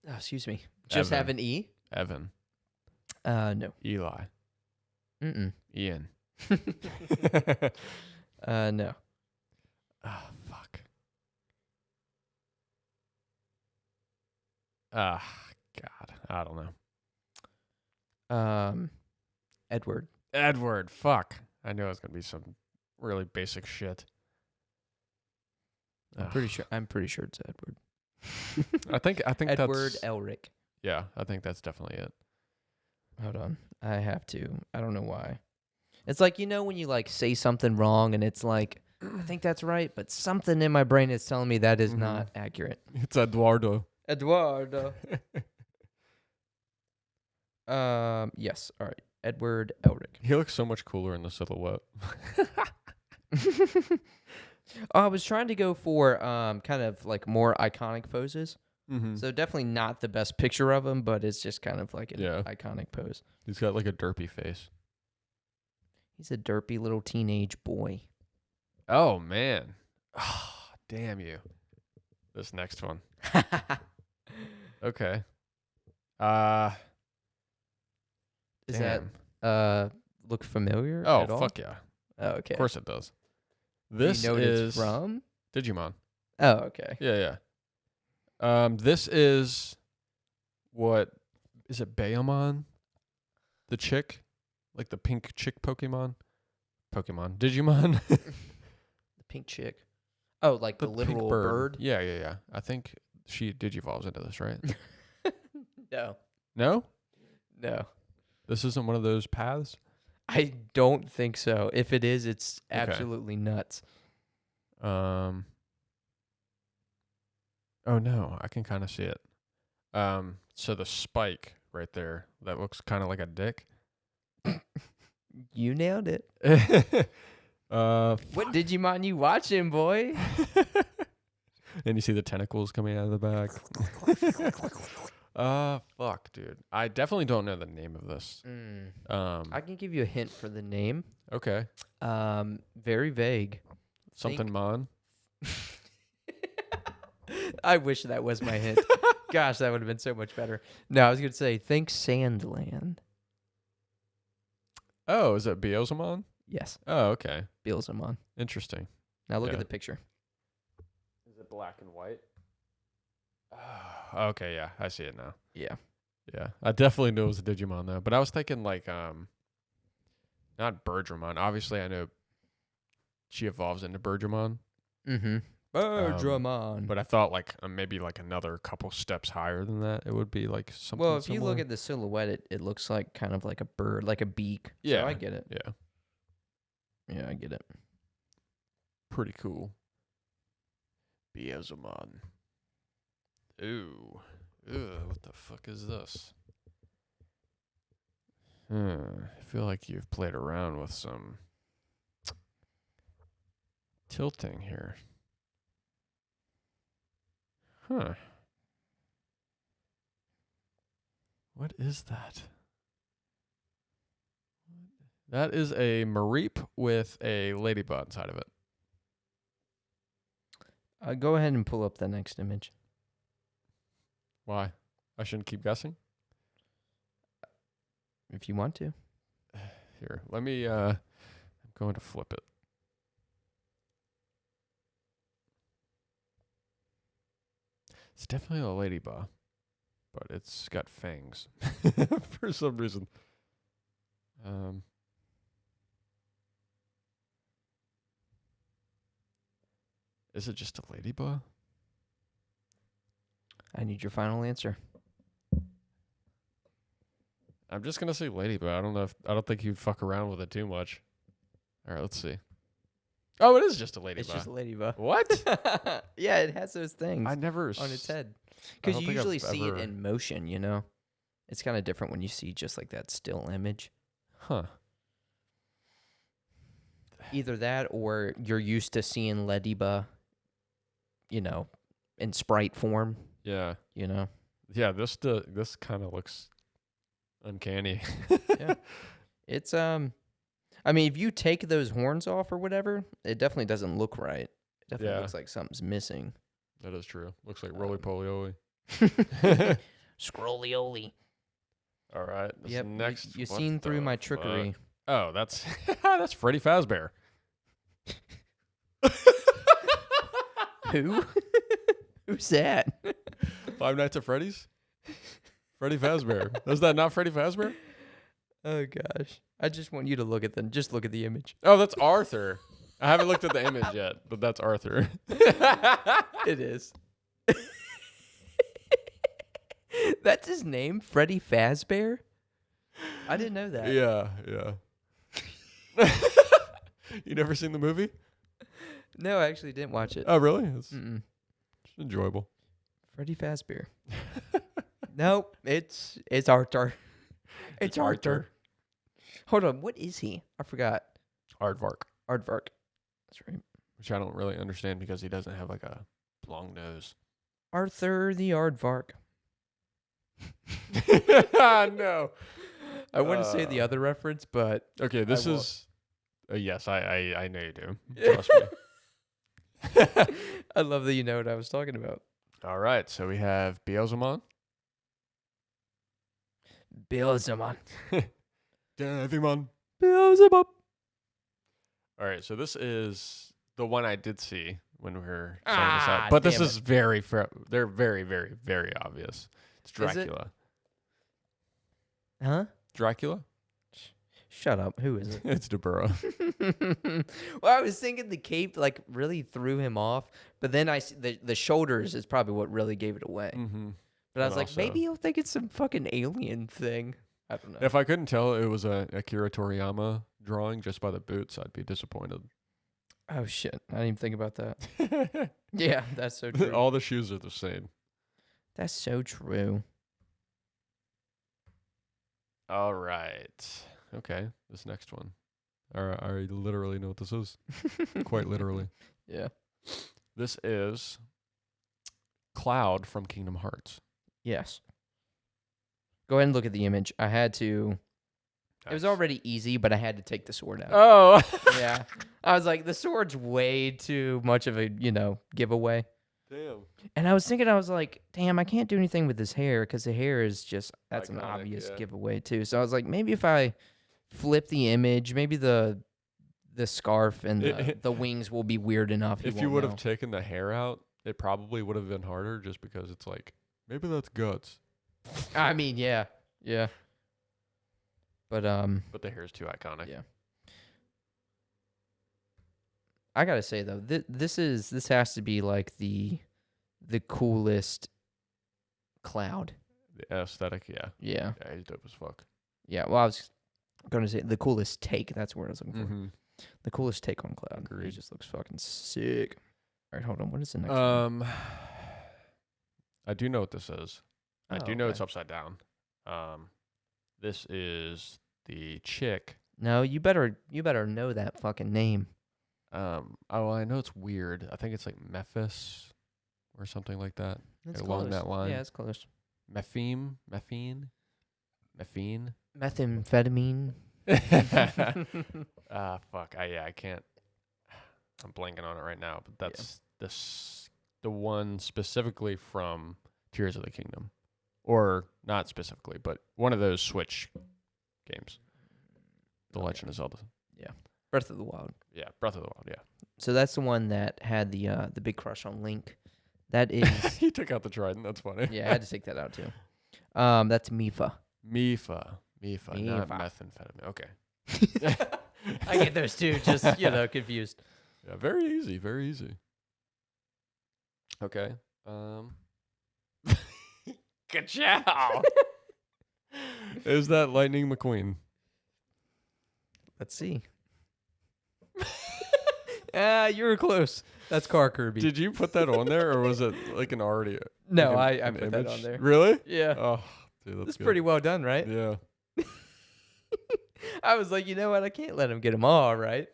Oh, excuse me. Just Evan. have an E? Evan. No. Eli. Mm-mm. Ian. No. Ah, fuck. Ah, God. I don't know. Edward. Edward. Fuck. I knew it was going to be some really basic shit. I'm pretty sure it's Edward. I think Edward that's Elric. Yeah, I think that's definitely it. Hold on. I have to. I don't know why. It's like, when you like say something wrong and it's like, I think that's right, but something in my brain is telling me that is not accurate. It's Eduardo. Eduardo. Yes. All right. Edward Elric. He looks so much cooler in the silhouette. I was trying to go for kind of like more iconic poses. Mm-hmm. So definitely not the best picture of him, but it's just kind of like an iconic pose. He's got like a derpy face. He's a derpy little teenage boy. Oh, man. Damn you. This next one. Okay. Does damn. that look familiar Oh, at all? fuck yeah. Oh, okay. Of course it does. Do This you know what is it's from? Digimon. Oh, okay. Yeah, yeah. This is what is it? Bayamon, the chick, like the pink chick Digimon. The pink chick. Oh, like the Pink literal bird? Yeah, yeah, yeah. I think she digivolves into this, right? No. No, No. this isn't one of those paths. I don't think so. If it is, it's Okay. absolutely nuts. Oh no, I can kind of see it. So the spike right there, that looks kind of like a dick. You nailed it. Fuck. What Digimon you watching, boy? And you see the tentacles coming out of the back. Fuck, dude. I definitely don't know the name of this. I can give you a hint for the name. Okay. Very vague. Something Mon. I wish that was my hint. Gosh, that would have been so much better. No, I was going to say, think Sandland. Oh, is it Beelzemon? Yes, Oh, okay. Beelzemon. Interesting. Now look Yeah. at the picture. Is it black and white? Oh, okay, yeah. I see it now. Yeah. Yeah. I definitely knew it was a Digimon though. But I was thinking like not Birdramon. Obviously I know she evolves into Birdramon. Mm-hmm. Birdramon. But I thought like maybe like another couple steps higher than that. It would be like something Well, if you similar. look at the silhouette, it looks like kind of like a bird, like a beak. Yeah. So I get it. Yeah. Yeah, I get it. Pretty cool. Beelzemon. Ooh. Ugh, what the fuck is this? I feel like you've played around with some tilting here. Huh. What is that? That is a Mareep with a ladybug inside of it. Go ahead and pull up the next image. Why? I shouldn't keep guessing? If you want to. Here, let me, I'm going to flip it. It's definitely a ladybug, but it's got fangs for some reason. Is it just a ladybug? I need your final answer. I'm just gonna say ladybug. I don't think you'd fuck around with it too much. All right, let's see. Oh, it is just a ladybug. It's just a ladybug. What? Yeah, it has those things I never on its head. I Because don't you think I've usually see it ever- in motion, you know? It's kind of different when you see just like that still image. Huh. Either that or you're used to seeing ladybug, you know, in sprite form, Yeah. you know? Yeah. This kind of looks uncanny. Yeah. It's, I mean, if you take those horns off or whatever, it definitely doesn't look right. It definitely Yeah. looks like something's missing. That is true. Looks like roly poly oly. Scrolly-oly. All right. This Yep, next. you what seen through the my fuck? trickery. Oh, that's that's Freddy Fazbear. Who? Who's that? Five Nights at Freddy's. Freddy Fazbear. Is that not Freddy Fazbear? Oh gosh. I just want you to look at them. Just look at the image. Oh, that's Arthur. I haven't looked at the image yet, but that's Arthur. It is. That's his name, Freddy Fazbear? I didn't know that. Yeah, yeah. You never seen the movie? No, I actually didn't watch it. Oh, really? It's enjoyable. Freddy Fazbear. Nope, it's Arthur. It's Arthur. Hold on, what is he? I forgot. Aardvark. Aardvark. That's right. Which I don't really understand because he doesn't have like a long nose. Arthur the Aardvark. No. I want to say the other reference, but Okay, this I won't. is. Yes, I know you do. Trust me. I love that you know what I was talking about. All right, so we have Beelzemon. All right, so we have Beelzemon. Beelzemon. Beelzemon. Beelzemon. Beelzemon. Beelzemon. Beelzemon. Beelzemon. Beelzemon. Beelzemon. Beelzemon. Beelzemon. Beelzemon. All right, so we have Beelzemon. Beelzebub. Devimon. Beelzebub. All right, so this is the one I did see when we were starting this out. But this damn is they're very, very, very obvious. It's Is it? Dracula. Huh? Dracula? Shut up. Who is it? It's Deborah. Well, I was thinking the cape like really threw him off, but then I the shoulders is probably what really gave it away. Mm-hmm. But I was But like, also- maybe he'll think it's some fucking alien thing. I don't know. If I couldn't tell it was a Akira Toriyama drawing just by the boots, I'd be disappointed. Oh shit! I didn't even think about that. Yeah, that's so true. All the shoes are the same. That's so true. All right. Okay, this next one. I literally know what this is. Quite literally. Yeah. This is Cloud from Kingdom Hearts. Yes. Go ahead and look at the image. I had to. It was Nice. already easy, but I had to take the sword out. Oh. Yeah. I was like, the sword's way too much of a, giveaway. Damn. And I was thinking, I was like, damn, I can't do anything with his hair because the hair is just, that's an Iconic, obvious yeah. giveaway too. So I was like, maybe if I flip the image, maybe the scarf and the wings will be weird enough. If you would have taken the hair out, it probably would have been harder just because it's like, maybe that's guts. I mean, yeah. Yeah. But, But the hair is too iconic. Yeah. I gotta say though, this has to be like the coolest Cloud. The aesthetic, yeah. Yeah, Yeah, he's dope as fuck. yeah. Well, I was gonna say the coolest take. That's what I was looking for. Mm-hmm. The coolest take on Cloud. He Agreed. just looks fucking sick. All right, hold on. What is the next one? I do know what this is. I Oh, do know it's okay. upside down. This is the chick. No, you better know that fucking name. I know it's weird. I think it's like Memphis or something like that. It's Along close. that line. Yeah, it's close. Mephine. Methamphetamine. Fuck. I can't. I'm blanking on it right now, but that's the one specifically from Tears of the Kingdom, or not specifically, but one of those Switch games. The Okay. Legend of Zelda. Breath of the Wild. Yeah, Breath of the Wild. Yeah. So that's the one that had the big crush on Link. That is. He took out the trident. That's funny. Yeah, I had to take that out too. That's Mifa. Mifa, not Mifa. methamphetamine. Okay. I get those two, just confused. Yeah, very easy. Very easy. Okay. Ka-chow! Is that Lightning McQueen? Let's see. You were close. That's Car Kirby. Did you put that on there, or was it like an already? no, like I an put that image? on there. Really? Yeah, Oh, dude, that's it's good. pretty well done, right? Yeah. I was like, you know what? I can't let him get them all right.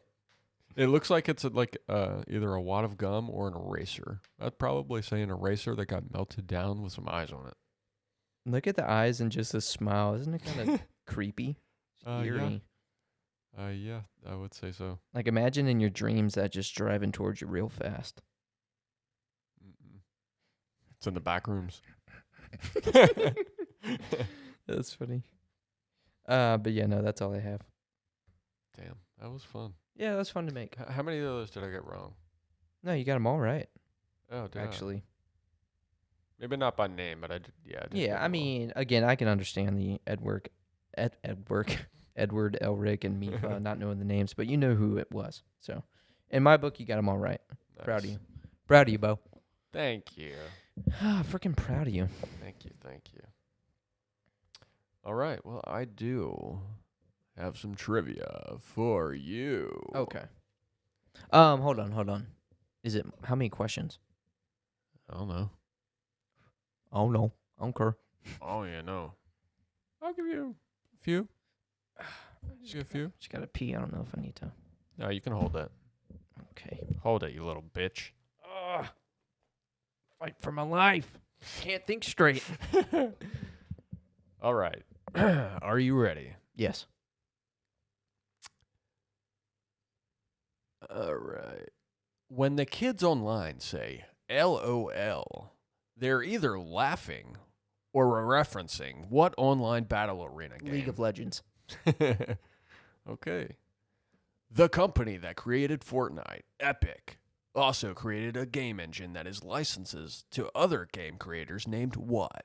It looks like it's either a wad of gum or an eraser. I'd probably say an eraser that got melted down with some eyes on it. Look at the eyes and just a smile. Isn't it kind of creepy? Yeah. Eerie. Yeah, I would say so. Like imagine in your dreams that just driving towards you real fast. Mm-mm. It's in the back rooms. That's funny. But yeah, no, that's all I have. Damn, that was fun. Yeah, that's fun to make. How many of those did I get wrong? No, you got them all right. Oh, did I? Actually. Maybe not by name, but I did. Yeah, I did get Yeah, them I all. mean, again, I can understand the Edward Elric and Mifa not knowing the names, but you know who it was. So, in my book, you got them all right. Proud of Nice. you. Proud of you, Bo. Thank you. Freaking proud of you. Thank you. All right. Well, I do have some trivia for you. Okay. Hold on. Is it how many questions? I don't know. Oh no, I don't care. Oh, yeah, no. I'll give you a few. Just a few. Just gotta pee. I don't know if I need to. No, you can hold that. Okay. Hold it, you little bitch. Fight for my life. Can't think straight. All right. Are you ready? Yes. All right. When the kids online say LOL, they're either laughing or referencing what online battle arena game? League of Legends. Okay. The company that created Fortnite, Epic, also created a game engine that is licenses to other game creators named what?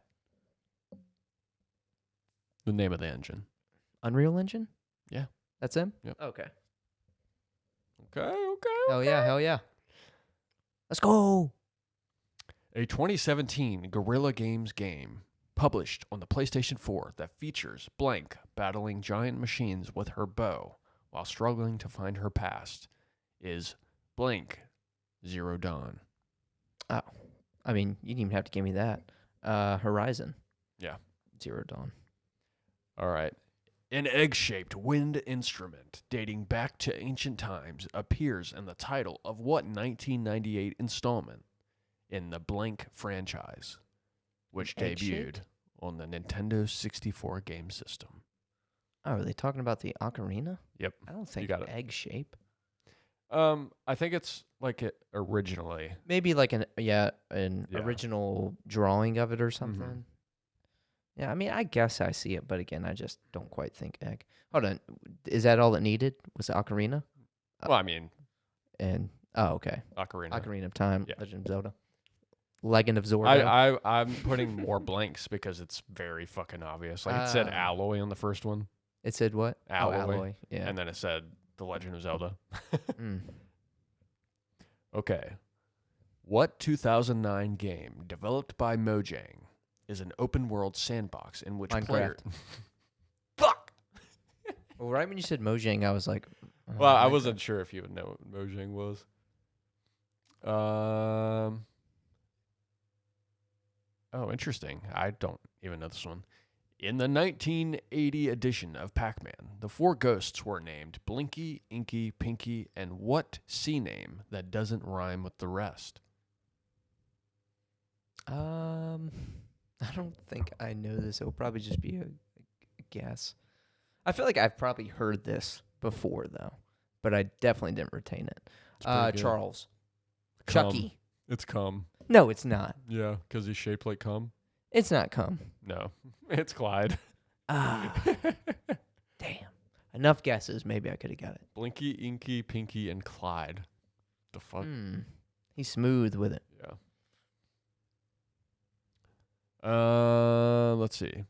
The name of the engine. Unreal Engine? Yeah. That's him? Yep. Okay. Okay. Hell yeah. Let's go. A 2017 Guerrilla Games game published on the PlayStation 4 that features blank battling giant machines with her bow while struggling to find her past is blank Zero Dawn. Oh. I mean, you didn't even have to give me that. Horizon. Yeah. Zero Dawn. All right. An egg-shaped wind instrument dating back to ancient times appears in the title of what 1998 installment in the blank franchise, which debuted on the Nintendo 64 game system? Oh, are they talking about the ocarina? Yep. I don't think got it. egg shape. I think it's like it originally. Maybe like an original drawing of it or something. Mm-hmm. Yeah, I mean, I guess I see it, but again, I just don't quite think egg. Hold on, is that all it needed? Was the ocarina? Well, I mean, okay. Ocarina of Time, Yeah. Legend of Zelda, Legend of Zordo. I'm putting more blanks because it's very fucking obvious. Like it said alloy on the first one. It said what? Alloy. Oh, alloy. Yeah. And then it said The Legend of Zelda. Mm. Okay. What 2009 game developed by Mojang is an open world sandbox in which player... Fuck! Well, right when you said Mojang, I was like... oh, Well, I Minecraft. wasn't sure if you would know what Mojang was. Oh, interesting. I don't even know this one. In the 1980 edition of Pac-Man, the 4 ghosts were named Blinky, Inky, Pinky, and what sea name that doesn't rhyme with the rest? I don't think I know this. It'll probably just be a guess. I feel like I've probably heard this before, though, but I definitely didn't retain it. pretty good. Charles. Cum. Chucky. It's cum. No, it's not. Yeah, because he's shaped like cum. It's not cum. No, it's Clyde. Ah, damn. Enough guesses. Maybe I could have got it. Blinky, Inky, Pinky, and Clyde. The fuck? He's smooth with it. Yeah. Let's see.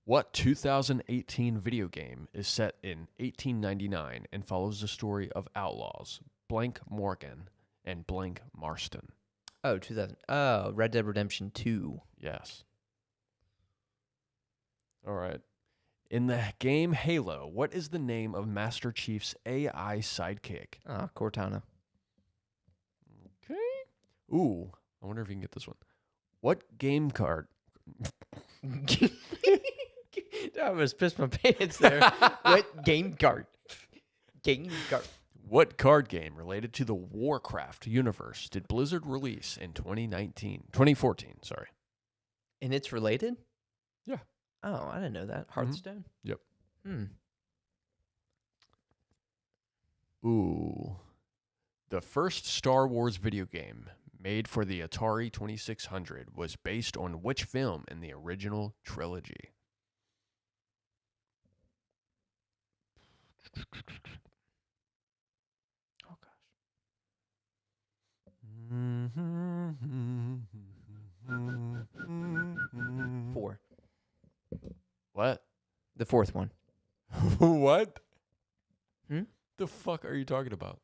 What 2018 video game is set in 1899 and follows the story of outlaws blank Morgan and blank Marston? Oh, 2000. Oh, Red Dead Redemption 2. Yes. All right. In the game Halo, what is the name of Master Chief's AI sidekick? Ah, Cortana. Okay. Ooh, I wonder if you can get this one. What game card? I almost pissed my pants there. What game card? Game card. What card game related to the Warcraft universe did Blizzard release in 2014, sorry. And it's related? Yeah. Oh, I didn't know that. Hearthstone? Yep. Hmm. Ooh. The first Star Wars video game made for the Atari 2600 was based on which film in the original trilogy? Oh, gosh. 4. What? The 4th one. What? Hmm? The fuck are you talking about?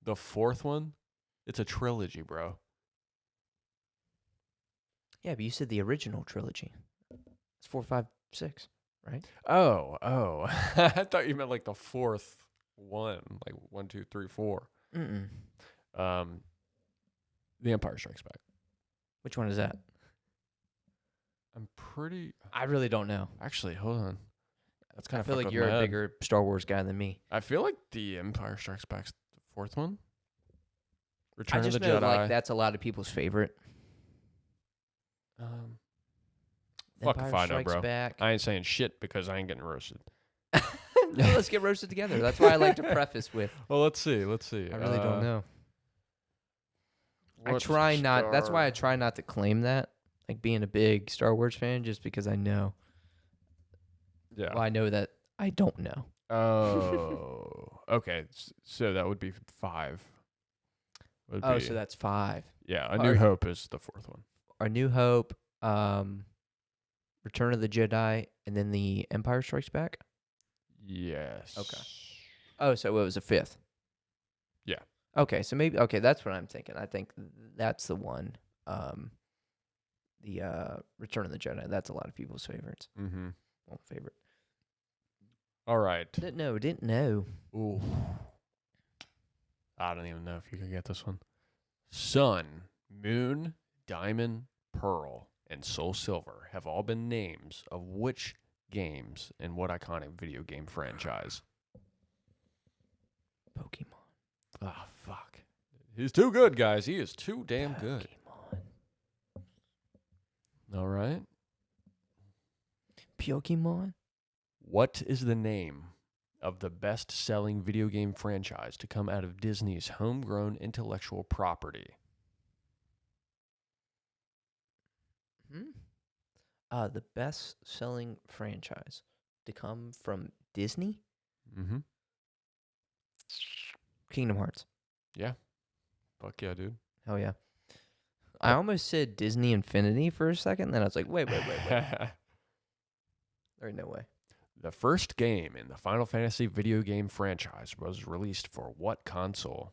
The 4th one? It's a trilogy, bro. Yeah, but you said the original trilogy. It's 4, 5, 6, right? Oh. I thought you meant like the 4th one, like 1, 2, 3, 4. Mm-mm. The Empire Strikes Back. Which one is that? I really don't know. Actually, hold on. That's kind I of feel like you're a bigger Star Wars guy than me. I feel like the Empire Strikes Back's the 4th one. Return I just of the know Jedi. like that's a lot of people's favorite. Fuck if I know, Strikes bro. Back. I ain't saying shit because I ain't getting roasted. No, let's get roasted together. That's why I like to preface with. Well, let's see. I really don't know. I what try not. That's why I star- try not to claim that. like being a big Star Wars fan, just because I know. Yeah. Well, I know that I don't know. Oh, okay. So that would be 5. Oh, so that's 5. Yeah, A New Hope is the 4th one. A New Hope, Return of the Jedi, and then The Empire Strikes Back? Yes. Okay. Oh, so it was a 5th. Yeah. Okay, so maybe, okay, that's what I'm thinking. I think that's the one. The Return of the Jedi. That's a lot of people's favorites. Mm-hmm. Well, favorite. All right. Didn't know. Ooh. I don't even know if you can get this one. Sun, Moon, Diamond, Pearl, and Soul Silver have all been names of which games and what iconic video game franchise? Pokemon. Ah, fuck. He's too good, guys. He is too damn good. All right. Pokemon? What is the name of the best-selling video game franchise to come out of Disney's homegrown intellectual property? The best-selling franchise to come from Disney? Mm-hmm. Kingdom Hearts. Yeah. Fuck yeah, dude. Hell yeah. I almost said Disney Infinity for a second, then I was like, wait. There's no way. The first game in the Final Fantasy video game franchise was released for what console?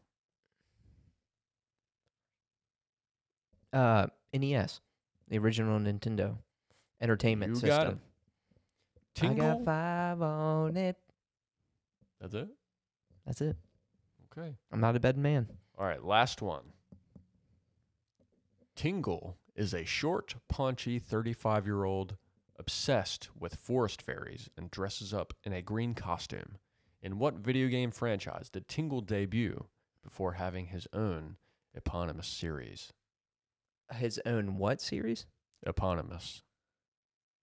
NES. The original Nintendo Entertainment You got System. it. Tingle? I got 5 on it. That's it? That's it. Okay. I'm not a bad man. All right, last one. Tingle is a short, paunchy 35-year-old obsessed with forest fairies and dresses up in a green costume. In what video game franchise did Tingle debut before having his own eponymous series? His own what series? Eponymous.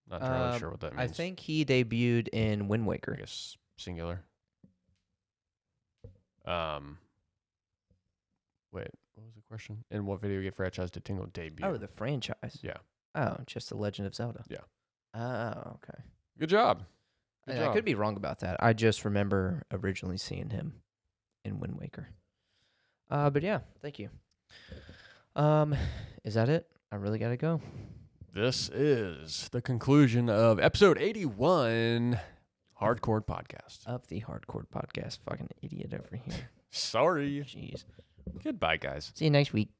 Not entirely sure what that means. I think he debuted in Wind Waker. I guess singular. Wait, what was the question? In what video game franchise did Tingle debut? Oh, the franchise. Yeah. Oh, just The Legend of Zelda. Yeah. Oh, okay. Good job. I could be wrong about that. I just remember originally seeing him in Wind Waker. But yeah, thank you. Is that it? I really gotta go. This is the conclusion of episode 81, Hardcore Podcast. Of the Hardcore Podcast. Fucking idiot over here. Sorry. Jeez. Goodbye, guys. See you next week.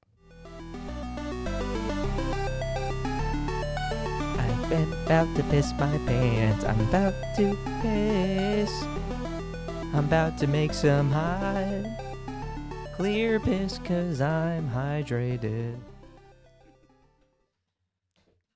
I've been about to piss my pants. I'm about to piss. I'm about to make some hot, clear piss 'cause I'm hydrated.